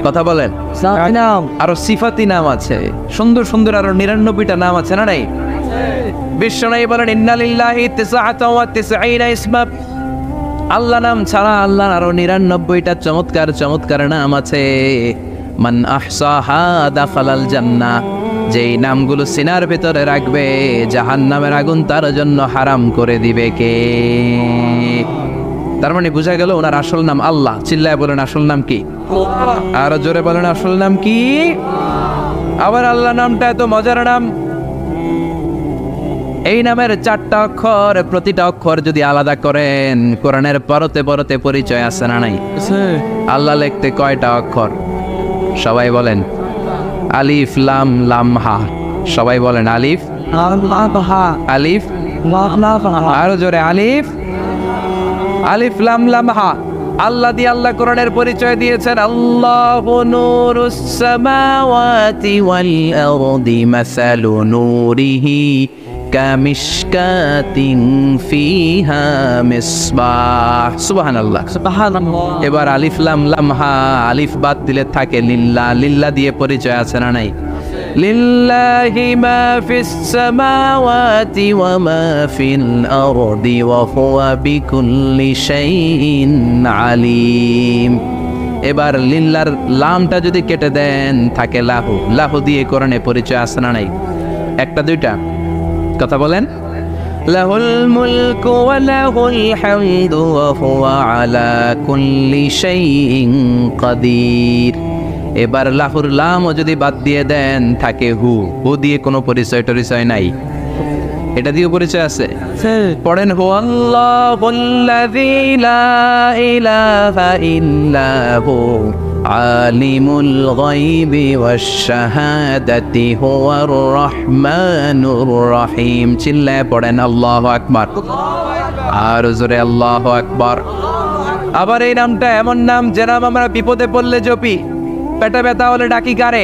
কথা বলেন। আরো সিফাতি নাম আছে, সুন্দর সুন্দর আরো 99টা নাম আছে না নাই? বিশ্বনবী বলেন ইন্না লিল্লাহি 99 ইসমা। আল্লাহ নাম ছাড়া আল্লাহর আরো 99টা চমৎকার চমৎকার নাম আছে। মান আহসাহা দাখালাল জান্নাহ। যেই নামগুলো সিনার ভেতরে রাখবে জাহান্নামের আগুন তার জন্য হারাম করে দিবে কে? তার মানে বোঝা গেল ওনার আসল নাম আল্লাহ। চিল্লায় বলেন আসল নাম কি? আর জোরে বলেন আসল নাম কি? আবার আল্লাহ নামটা এত মজার নাম, এই নামের 4টা অক্ষর, প্রতিটা অক্ষর যদি আলাদা করেন কোরআনের পরতে পরতে পরিচয় আছে না নাই? আল্লাহ লিখতে কয়টা অক্ষর? সবাই বলেন। আলিফ লাম লাম হা। সবাই বলেন আলিফ আলিফ। আরো জোরে আলিফ আলিফ লাম লাম হা। আল্লাহ দিয়ে আল্লাহ কোরআনের পরিচয় দিয়েছেন আল্লাহু নূরুস সামাওয়াতি ওয়াল আরদি মাসালু নূরিহি কামিশকাতিন ফিহা মিসবাহ। সুবহানাল্লাহ। এবার আলিফ লাম লাম হা, আলিফ বাদ দিলে থাকে লিল্লাহ। লিল্লাহ দিয়ে পরিচয় আছে না নাই? লিল্লাহি মা ফিস সামাওয়াতি ওয়া মা ফিল আরদি ওয়া হুয়া বিকুল্লি শাইইন আলিম। এবার লিল্লার লামটা যদি কেটে দেন থাকে লাহু। লাহু দিয়ে কোরআনে পরিচয় আছে না নাই? একটা দুইটা? কথা বলেন। লাহুল মুলকু ওয়া লাহুল হামদু ওয়া হুয়া আলা কুল্লি শাইইন কাদির। এবার লাহুর লামও যদি বাদ দিয়ে দেন থাকে হু। হু দিয়ে কোনো পরিচয় টরিচয় নাই, এটা দিয়ে পরিচয় আছে? পড়েন হুয়াল্লাহুল্লাযী লা ইলাহা ইল্লা হু আলিমুল গায়বি ওয়াশ শাহাদাতি হুয়ার রহমানুর রহিম। চিল্লায়ে পড়েন আল্লাহু আকবার, আর জোরে আল্লাহু আকবার। আবার এই নামটা এমন নাম যে নাম আমরা বিপদে পড়লে জপি। পেটে ব্যথা হলে ডাকি কারে?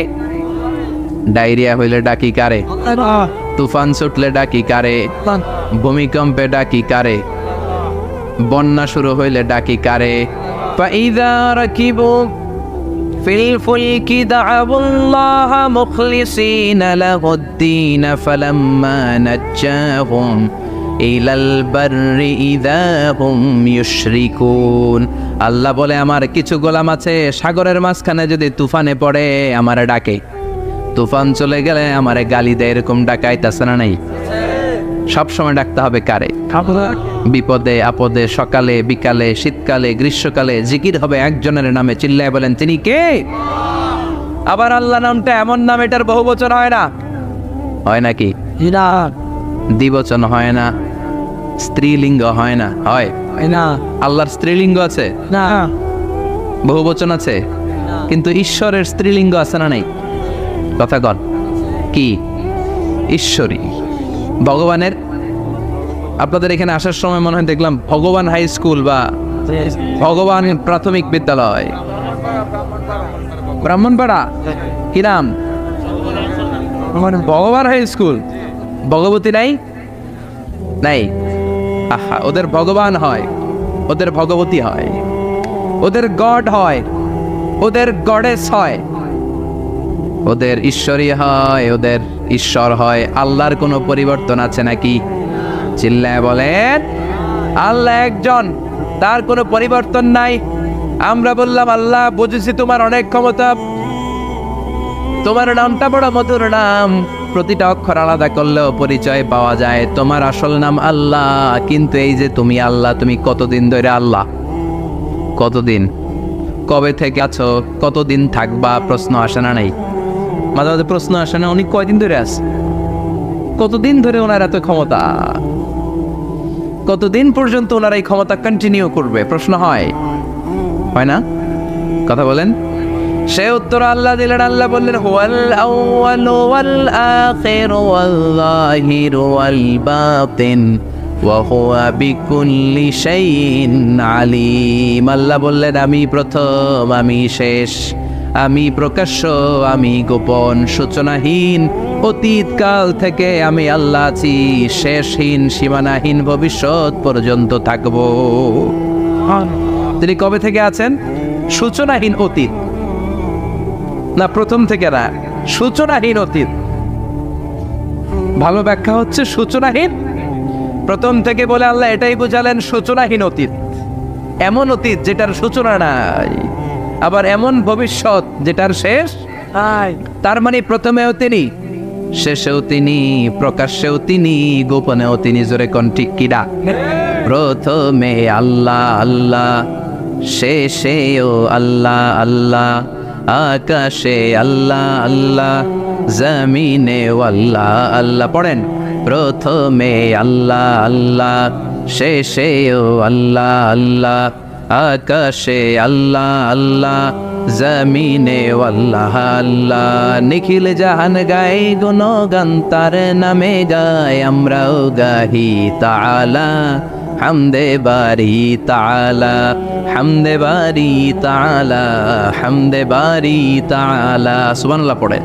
ডায়রিয়া হইলে ডাকি কারে? তুফান ছুটলে ডাকি কারে? ভূমিকম্পে ডাকি কারে? বন্যা শুরু হইলে ডাকি কারে? ফাইযা রাকিবু ফিল ফুলকি দা'আবুল্লাহা মুখলিসিনা লাহুদ-দীন ফালাম্মা নাজ্জাহুম ইলাল বাররি ইযা হুম ইউশরিকুন। আল্লাহ বলে আমার কিছু গোলাম আছে সাগরের মাঝখানে যদি তুফানে পড়ে আমারে ডাকে, তুফান চলে গেলে আমারে গালি দেয়। এরকম ডাকাইতাছে না নাই? সব সময় ডাকতে হবে কারে? বিপদে আপদে, সকালে বিকালে, শীতকালে গ্রীষ্মকালে জিকির হবে একজনের নামে। চিল্লায় বলেন তিনি কে? আবার আল্লাহ নামটা এমন নাম এটার বহুবচন হয় না, হয় নাকি? দ্বিবচন হয় না, স্ত্রীলিঙ্গ হয় না, হয় না? আল্লাহর স্ত্রীলিঙ্গ আছে না, বহুবচন আছে, কিন্তু ঈশ্বরের স্ত্রীলিঙ্গ আছে না নাই? কথা কন কি? ঈশ্বরী। ভগবানের, আপনাদের এখানে আসার সময় মনে হয় দেখলাম ভগবান হাই স্কুল বা ভগবান প্রাথমিক বিদ্যালয়, ব্রাহ্মণপাড়া। কি নাম? ভগবান হাই স্কুল। ভগবতী নাই? নাই। আহা, ওদের ভগবান হয়, ওদের ভগবতী হয়, ওদের গড হয়, ওদের গডেস হয়, ওদের ঈশ্বরী হয়, ওদের ঈশ্বর হয়। আল্লাহর কোনো পরিবর্তন আছে নাকি? চিল্লায় বলেন আল্লাহ একজন, তার কোনো পরিবর্তন নাই। আমরা বললাম আল্লাহ বুঝেছি তোমার অনেক ক্ষমতা, তোমার নামটা বড় মধুর নাম, প্রতিটা অক্ষর আলাদা করলেও পরিচয় পাওয়া যায়। তোমার আসল নাম আল্লাহ, কিন্তু এই যে তুমি আল্লাহ, তুমি কতদিন ধরে আল্লাহ? কতদিন? কবে থেকে আছো? কতদিন থাকবা? প্রশ্ন আসে না নাই? মাঝে মাঝে প্রশ্ন আসে না, উনি কয়দিন ধরে আছে? কতদিন ধরে ওনার এত ক্ষমতা? কতদিন পর্যন্ত ওনার এই ক্ষমতা কন্টিনিউ করবে? প্রশ্ন হয়, হয় না? কথা বলেন। সে উত্তর আল্লাহ দিলেন। আল্লাহ বললেন হুয়াল আউয়ালু ওয়াল আখিরু ওয়াল যাহিরু ওয়াল বাতিন ওয়া হুয়া বিকুল্লি শাইইন আলিম। আল্লাহ বললেন আমি প্রথম, আমি শেষ, আমি প্রকাশ্য, আমি গোপন, সূচনাহীন। অতীতকাল থেকে আমি আল্লাহ আছি, শেষহীন, সীমানাহীন, ভবিষ্যৎ পর্যন্ত থাকব। তিনি কবে থেকে আছেন? সূচনাহীন অতীত না, প্রথম থেকে না, সূচনাহীন অতীত। ভালো ব্যাখ্যা হচ্ছে সূচনাহীন। প্রথম থেকে বলে আল্লাহ এটাই বুঝালেন সূচনাহীন অতীত, এমন অতীত যেটার সূচনা নাই, আবার এমন ভবিষ্যৎ যেটার শেষ নাই। তার মানে প্রথমেও তিনি, শেষেও তিনি, প্রকাশ্যেও তিনি, গোপনেও তিনি। জোরে কোন ঠিক কিনা? প্রথমে আল্লাহ আল্লাহ, শেষেও আল্লাহ আল্লাহ, আকাশে আল্লাহ আল্লাহ, জমিনে আল্লাহ আল্লাহ। পড়েন প্রথমে আল্লাহ আল্লাহ, শেষেও আল্লাহ আল্লাহ, আকাশে আল্লাহ আল্লাহ, জমিনে আল্লাহ আল্লাহ। নিখিল জাহান গাই গুণগান তার নামে গায়, আমরাও গাহি তাআলা হামদে বারি তাআলা, হামদে বারি তাআলা, হামদে বারি তাআলা। সুবহানাল্লাহ পড়ে।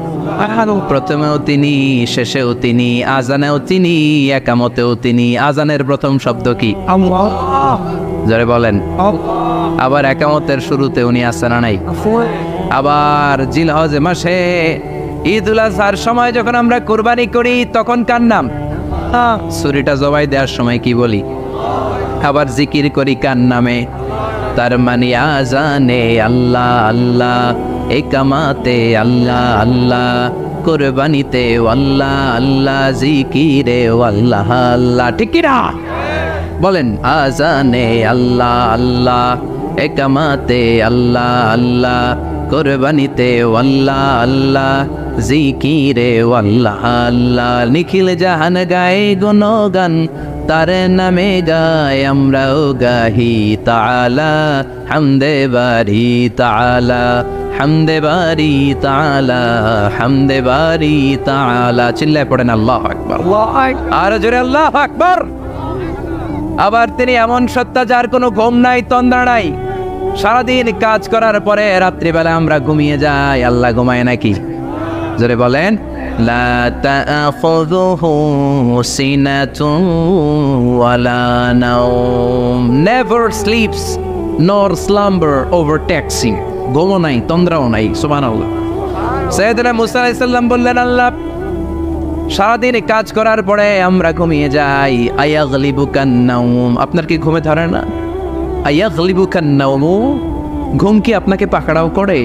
প্রথমেও তিনি, শেষেও তিনি, আজানেও তিনি, একামতেও তিনি। আজানের প্রথম শব্দ কি? আল্লাহ। জোরে বলেন। আবার একামতের শুরুতে উনি আছেন না নাই? আবার জিলহজ মাসে ঈদুল আজহার সময় যখন আমরা কুরবানি করি তখন কার নাম? ছুরিটা জবাই দেওয়ার সময় কি বলি? আবার জিকির করি কার নামে? তার মানে আজানে আল্লাহ আল্লাহ, একামাতে আল্লাহ আল্লাহ, কুরবানিতে আল্লাহ আল্লাহ, জিকিরে আল্লাহ আল্লাহ। ঠিক কি না? বলেন আজানে আল্লাহ আল্লাহ, একামাতে আল্লাহ আল্লাহ, কুরবানিতে আল্লাহ আল্লাহ, জিকিরে আল্লাহ আল্লাহ। নিখিল জাহান গায়ে গুণগান তার নামে গায় আমরাও গাহি তাআলা হামদে বারি তাআলা হামদে বারি তাআলা হামদে বারি তাআলা। চিল্লায় পড়েন আল্লাহু আকবার, আর জোরে আল্লাহু আকবার। আবার তিনি এমন সত্তা যার কোনো ঘুম নাই, তন্দ্রা নাই। সারাদিন কাজ করার পরে রাত্রিবেলা আমরা ঘুমিয়ে যাই, আল্লাহ ঘুমায় নাকি? জোরে বলেন। লা তাআখুযুহু সিনাতুন ওয়ালা নাওম, নেভার স্লিপস নর স্লাম্বার ওভারটেকস হিম। ঘুমও নাই, তন্দ্রাও নাই। সুবহানাল্লাহ। সাইয়েদনা মুসা আলাইহিস সালাম বললেন, আল্লাহ সারাদিন কাজ করার পরে আমরা ঘুমিয়ে যাই, আয়াগলিবুকান নাওম, আপনার কি ঘুমে ধরে না? আয়াগলিবুকান নাওম, ঘুম কি আপনাকে পাকড়াও করে?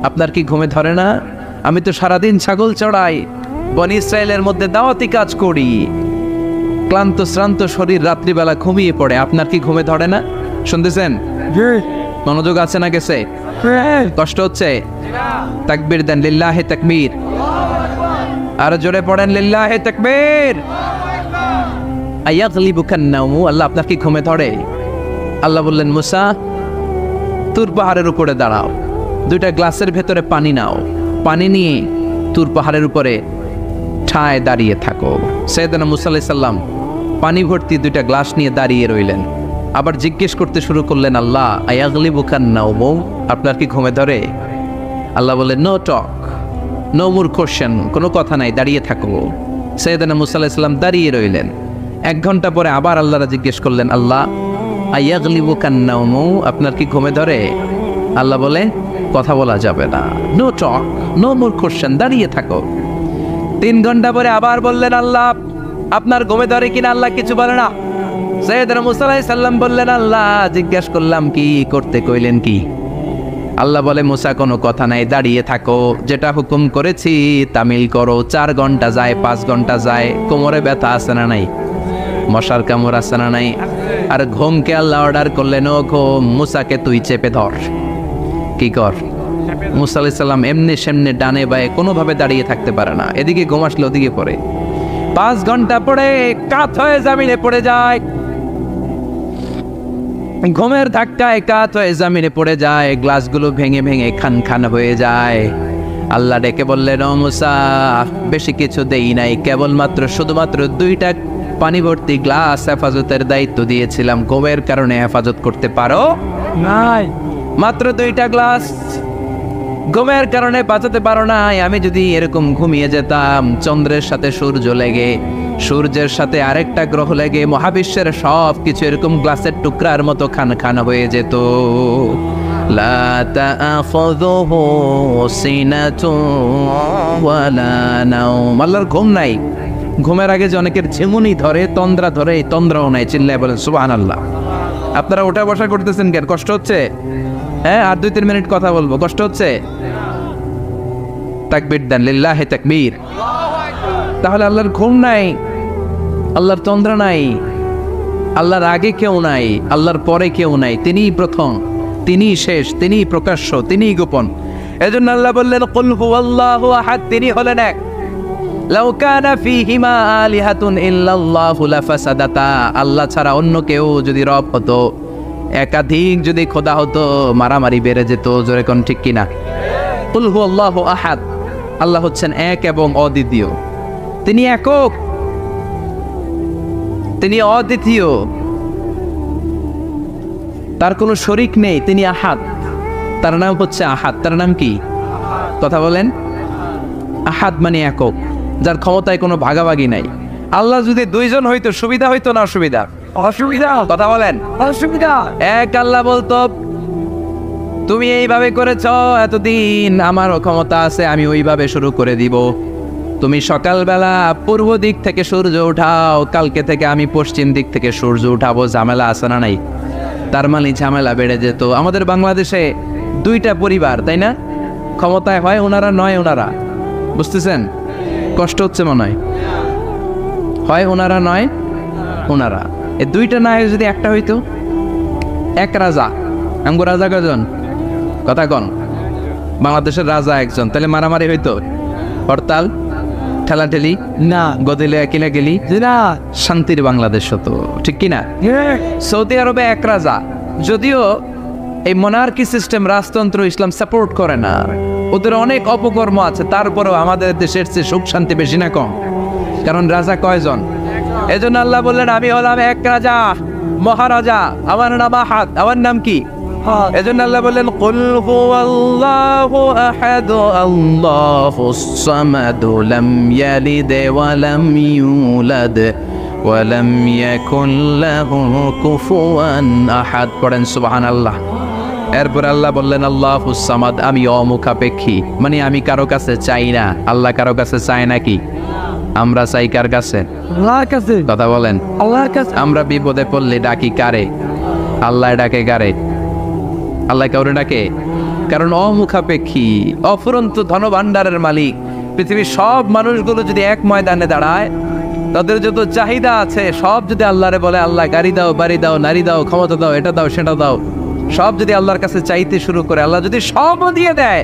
আপনার কি ঘুমে ধরে না? আমি তো সারাদিন ছাগল চড়াই, বনি ইসরায়েলের মধ্যে দাওয়াতি কাজ করি, ক্লান্ত শ্রান্ত শরীর রাত্রিবেলা ঘুমিয়ে পড়ে, আপনার কি ঘুমে ধরে না? শুনতেছেন? মনোযোগ আছে না গেছে? কষ্ট হচ্ছে? তাকবীর দেন, লিল্লাহি তাকবীর। আর জোরে পড়েন, লিল্লাহি তাকবীর। আয়াগলিবুকান নাওম, আল্লাহ আপনার কি ঘুমে ধরে? আল্লাহ বললেন, মুসা তুর পাহাড়ের উপরে দাঁড়াও, দুইটা গ্লাসের ভেতরে পানি নাও, পানি নিয়ে তুর পাহাড়ের উপরে ঠায় দাঁড়িয়ে থাকো। সাইয়েদনা মুসা আলাইহিস সালাম পানি ভর্তি দুইটা গ্লাস নিয়ে দাঁড়িয়ে রইলেন। আবার জিজ্ঞেস করতে শুরু করলেন, আল্লাহ আয়াগলিবুকান নাওম, আপনার কি ঘুমে ধরে? আল্লাহ বললেন, no talk, no more question, কোনো কথা নাই, দাঁড়িয়ে থাকো। সাইয়েদনা মুসা আলাইহিস সালাম দাঁড়িয়ে রইলেন। 1 ঘন্টা পরে আবার আল্লাহরা জিজ্ঞেস করলেন, আল্লাহ আয়াগলিবুকান নাওম, আপনার কি ঘুমে ধরে? আল্লাহ বলে, কথা বলা যাবে না, no talk, no more question, দাঁড়িয়ে থাকো। 3 ঘন্টা পরে আবার বললেন, আল্লাহ আপনার ঘুমে ধরে কিনা? আল্লাহ কিছু বলে না। সাইয়েদনা মুসা আলাইহিস সালাম বললেন, আল্লাহ জিজ্ঞেস করলাম কি করতে কইলেন কি? আল্লাহ বলে, মুসা কোনো কথা নাই, দাঁড়িয়ে থাকো, যেটা হুকুম করেছি তামিল করো। 4 ঘন্টা যায়, 5 ঘন্টা যায়, কোমরে ব্যথা আছে না নাই? মশার কামড় আছে না নাই? আর ঘুমকে আল্লাহ অর্ডার করলেন, ও ঘুম, মুসাকে তুই চেপে ধর। কি কর? মুসা আলাইহিস সালাম এমনি সেমনি ডানে বায়ে কোনোভাবে দাঁড়িয়ে থাকতে পারে না, এদিকে ঘুম আসলে ওদিকে পড়ে। 5 ঘন্টা পরে কাত হয়ে জমিনে পড়ে যায়, ঘুমের ধাক্কায় কাত হয়ে জমিনে পড়ে যায়, গ্লাসগুলো ভেঙে ভেঙে খান খান হয়ে যায়। আল্লাহ ডেকে বললেন, ও মুসা বেশি কিছু দেই নাই, কেবলমাত্র শুধুমাত্র 2টা পানি ভর্তি গ্লাস হেফাজতের দায়িত্ব দিয়েছিলাম, ঘুমের কারণে হেফাজত করতে পারো নাই। মাত্র 2টা গ্লাস, ঘুমের কারণে বাঁচাতে পারো নাই। আমি যদি এরকম ঘুমিয়ে যেতাম, চন্দ্রের সাথে সূর্য লেগে, সূর্যের সাথে আরেকটা গ্রহ লেগে মহাবিশ্বের সব কিছু এরকম গ্লাসের টুকরার মতো খান খান হয়ে যেত। লা তাআখুযুহু সিনাতুন ওয়ালা নাওম, আল্লাহর ঘুম নাই। ঘুমের আগে যে অনেকের ঝিমুনি ধরে, তন্দ্রা ধরে, এই তন্দ্রাও নাই। চিল্লায় বলেন সুবহানাল্লাহ। আপনারা ওঠা বসা করতেছেন কেন? কষ্ট হচ্ছে? হ্যাঁ, আর 2-3 মিনিট কথা বলবো, কষ্ট হচ্ছে? তাকবীর দেন, লিল্লাহি তাকবীর। তাহলে আল্লাহর ঘুম নাই, আল্লাহর তন্দ্রা নাই, আল্লাহর আগে কেউ নাই, আল্লাহর পরে কেউ নাই। তিনিই প্রথম, তিনিই শেষ, তিনিই প্রকাশ্য, তিনিই গোপন। এজন্য আল্লাহ বললেন, কুল হুয়াল্লাহু আহাদ, তিনি হলেন এক। লাউ কানা ফীহিমা আলিহাতুন ইল্লাল্লাহু লাফাসাদাতা, আল্লাহ ছাড়া অন্য কেউ যদি রব হতো, একাধিক যদি খোদা হতো, মারামারি বেড়ে যেত। জোরে কোন ঠিক কিনা? কুল হুয়াল্লাহু আহাদ, আল্লাহ হচ্ছেন এক এবং অদ্বিতীয়। তিনি একক, তিনি অদ্বিতীয়, তার কোনো শরীক নেই। তিনি আহাদ, তার নাম হচ্ছে আহাদ। তার নাম কি? কথা বলেন। আহাদ মানে একক, যার ক্ষমতায় কোনো ভাগাভাগি নাই। আল্লাহ যদি 2 জন হইতো সুবিধা হইতো না অসুবিধা? অসুবিধা। কথা বলেন। অসুবিধা। এক আল্লাহ বলতো, তুমি এইভাবে করেছ এতদিন, আমারও ক্ষমতা আছে, আমি ওইভাবে শুরু করে দিব। তুমি সকালবেলা পূর্ব দিক থেকে সূর্য উঠাও, কালকে থেকে আমি পশ্চিম দিক থেকে সূর্য উঠাবো। ঝামেলা আছে না নাই? তার মানে ঝামেলা বেড়ে যেত। আমাদের বাংলাদেশে 2টা পরিবার, তাই না? ক্ষমতায় হয় ওনারা, নয় ওনারা। বুঝতেছেন? কষ্ট হচ্ছে মনে হয়। হয় ওনারা, নয় ওনারা। এই 2টা না হয়ে যদি একটা হইতো, এক রাজা। আমগো রাজা কজন? কথা কন। বাংলাদেশের রাজা একজন, তাহলে মারামারি হইতো, হরতাল ঠেলাঠেলি না গদিলে কিলা গেলি না শান্তির বাংলাদেশ হতো, ঠিক কিনা? সৌদি আরবে এক রাজা, যদিও এই মনার্কি সিস্টেম রাজতন্ত্র ইসলাম সাপোর্ট করে না, ওদের অনেক অপকর্ম আছে, তারপরেও আমাদের দেশের চেয়ে সুখ শান্তি বেশি না কম? কারণ রাজা কয়জন? এজন্য আল্লাহ বললেন আমি হলাম এক রাজা, মহারাজা, আমার নাম আহাদ। আমার নাম কি? এজন্য আল্লাহ বললেন কুল হুয়াল্লাহু আহাদ আল্লাহুস সামাদ লাম ইয়ালিদ ওয়া লাম ইউলাদ ওয়া লাম ইয়াকুল লাহু কুফুয়ান আহাদ। পড়েন সুবহানাল্লাহ। এরপর আল্লাহ বললেন আল্লাহুস সামাদ, আমি অমুখাপেক্ষী, মানে আমি কারো কাছে চাই না। আল্লাহ কারো কাছে চায় নাকি? আমরা চাই কার কাছে? আল্লাহর কাছে। কথা বলেন। আল্লাহর কাছে। আমরা বিপদে পড়লে ডাকি কারে? আল্লাহ ডাকে কারে? আল্লাহ কাউরে ডাকে? কারণ অমুখাপেক্ষী, অফুরন্ত ধনভাণ্ডারের মালিক। পৃথিবীর সব মানুষগুলো যদি এক ময়দানে দাঁড়ায়, তাদের যত চাহিদা আছে সব যদি আল্লাহরে বলে আল্লাহ গাড়ি দাও, বাড়ি দাও, নারী দাও, ক্ষমতা দাও, এটা দাও, সেটা দাও, সব যদি আল্লাহর কাছে চাইতে শুরু করে, আল্লাহ যদি সবও দিয়ে দেয়,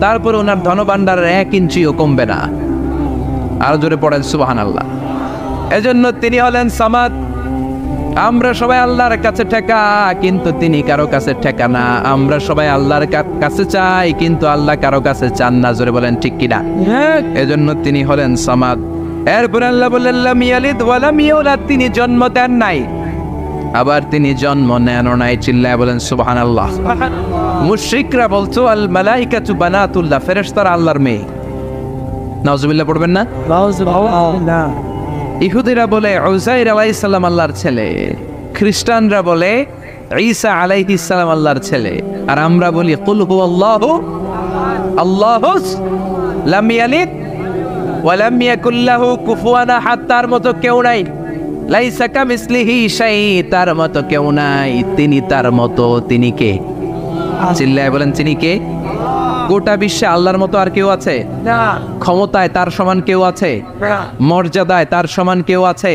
তারপর ওনার ধনভাণ্ডারের 1 ইঞ্চিও কমবে না। আরো জোরে পড়েন সুবহানাল্লাহ। এজন্য তিনি হলেন সামাদ। আমরা সবাই আল্লাহর কাছে ঠেকা, কিন্তু তিনি কারো কাছে ঠেকা না। আমরা সবাই আল্লাহর কাছে চাই, কিন্তু আল্লাহ কারো কাছে চান না। জোরে বলেন ঠিক কিনা? এজন্য তিনি হলেন সামাদ। এরপর আল্লাহ বললেন লাম ইয়ালিদ ওয়া লাম ইউলাদ, তিনি জন্ম দেন নাই, আবার তিনি জন্ম নেনও নাই। চিল্লায় বলেন সুবহানাল্লাহ। মুশরিকরা বলতো আল মালাইকাতু বানাতুল্লাহ, ফেরেশতারা আল্লাহর মেয়ে। নাউজুবিল্লাহ পড়বেন না? না। ইহুদিরা বলে উযাইর আলাইহিস সালাম আল্লাহর ছেলে, খ্রিস্টানরা বলে ঈসা আলাইহিস সালাম আল্লাহর ছেলে, আর আমরা বলি কুল হুয়াল্লাহু আল্লাহুস লাম ইয়ালিদ ওয়া লাম ইয়াকুল লাহু কুফুয়ান আহাদ। তার মতো কেউ নাই। লাইসা কামিসলিহি শাই, তার মতো কেউ নাই। তিনি তার মতো, তিনি কে? চিল্লায় বলেন তিনি কে? গোটা বিশ্বে আল্লাহর মতো আর কেউ আছে? না। ক্ষমতায় তার সমান কেউ আছে? মর্যাদায় তার সমান কেউ আছে?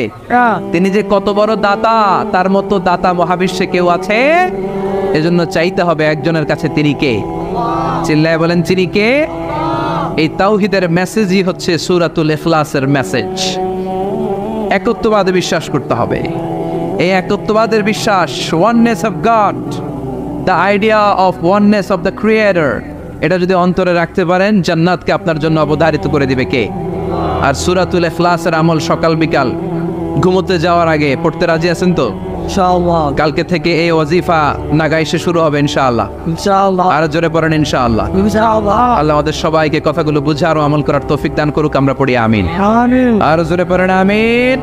তিনি যে কত বড় দাতা, তার মতো দাতা মহাবিশ্বে কেউ আছে? এজন্য চাইতে হবে একজনের কাছে, তিনি কে? চিল্লায় বলেন তিনি কে? এই তাওহীদের মেসেজই হচ্ছে সূরাতুল ইখলাসের মেসেজ। একত্ববাদে বিশ্বাস করতে হবে। এই একত্ববাদের বিশ্বাস, oneness of god, the idea of oneness of the creator, এটা যদি অন্তরে রাখতে পারেন, জান্নাতকে আপনার জন্য অবধারিত করে দিবে কে? আর সূরাতুল ইখলাসের আমল সকাল বিকাল ঘুমোতে যাওয়ার আগে পড়তে রাজি আছেন তো? ইনশাআল্লাহ। কালকে থেকে এই ওয়াজিফা নাগাইশে শুরু হবে ইনশাআল্লাহ। ইনশাআল্লাহ। আর জোরে পড়েন ইনশাআল্লাহ। ইনশাআল্লাহ। আল্লাহ আমাদের সবাইকে কথাগুলো বুঝে আর আমল করার তৌফিক দান করুক। আমরা পড়ি আমিন। আমিন। আর জোরে পড়েন আমিন।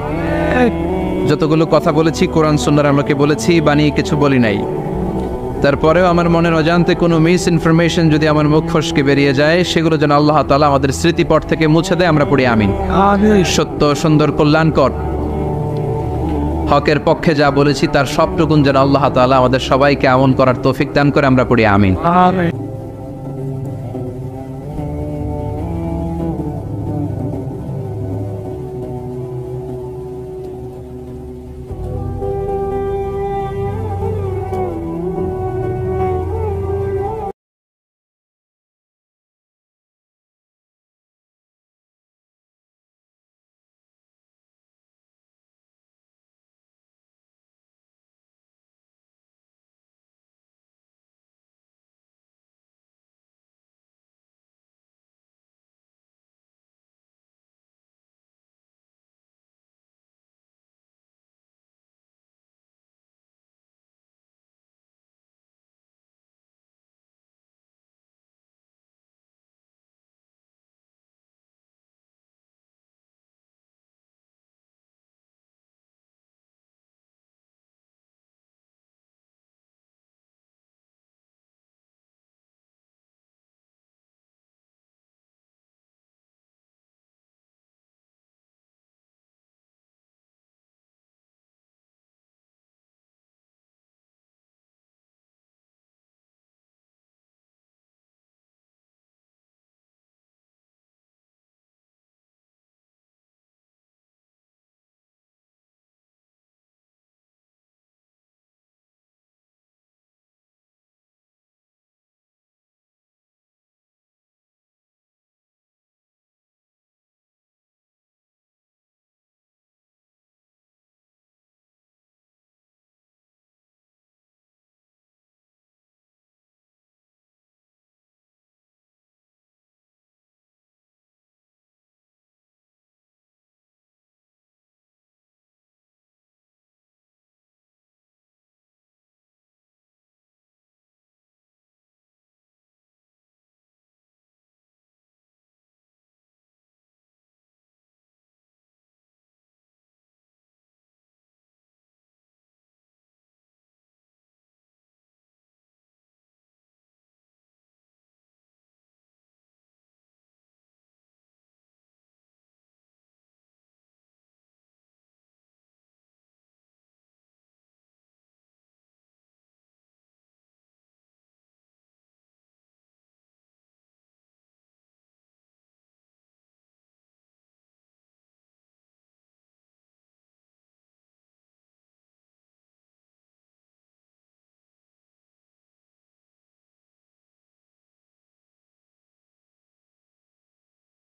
যতগুলো কথা বলেছি কোরআন সুন্নাহর আলোকে বলেছি, বানিয়ে কিছু বলি নাই। তারপরেও আমার মনের অজান্তে কোনো মিস ইনফরমেশন যদি আমার মুখ ফসকে বেরিয়ে যায়, সেগুলো যেন আল্লাহ তাআলা আমাদের স্মৃতিপট থেকে মুছে দেয়। আমরা পড়ি আমিন। আমিন। সত্য, সুন্দর, কল্যাণকর, হকের পক্ষে যা বলেছি তার সবটুকুন যেন আল্লাহ তাআলা আমাদের সবাইকে আমল করার তৌফিক দান করে। আমরা পড়ি আমিন। আমিন।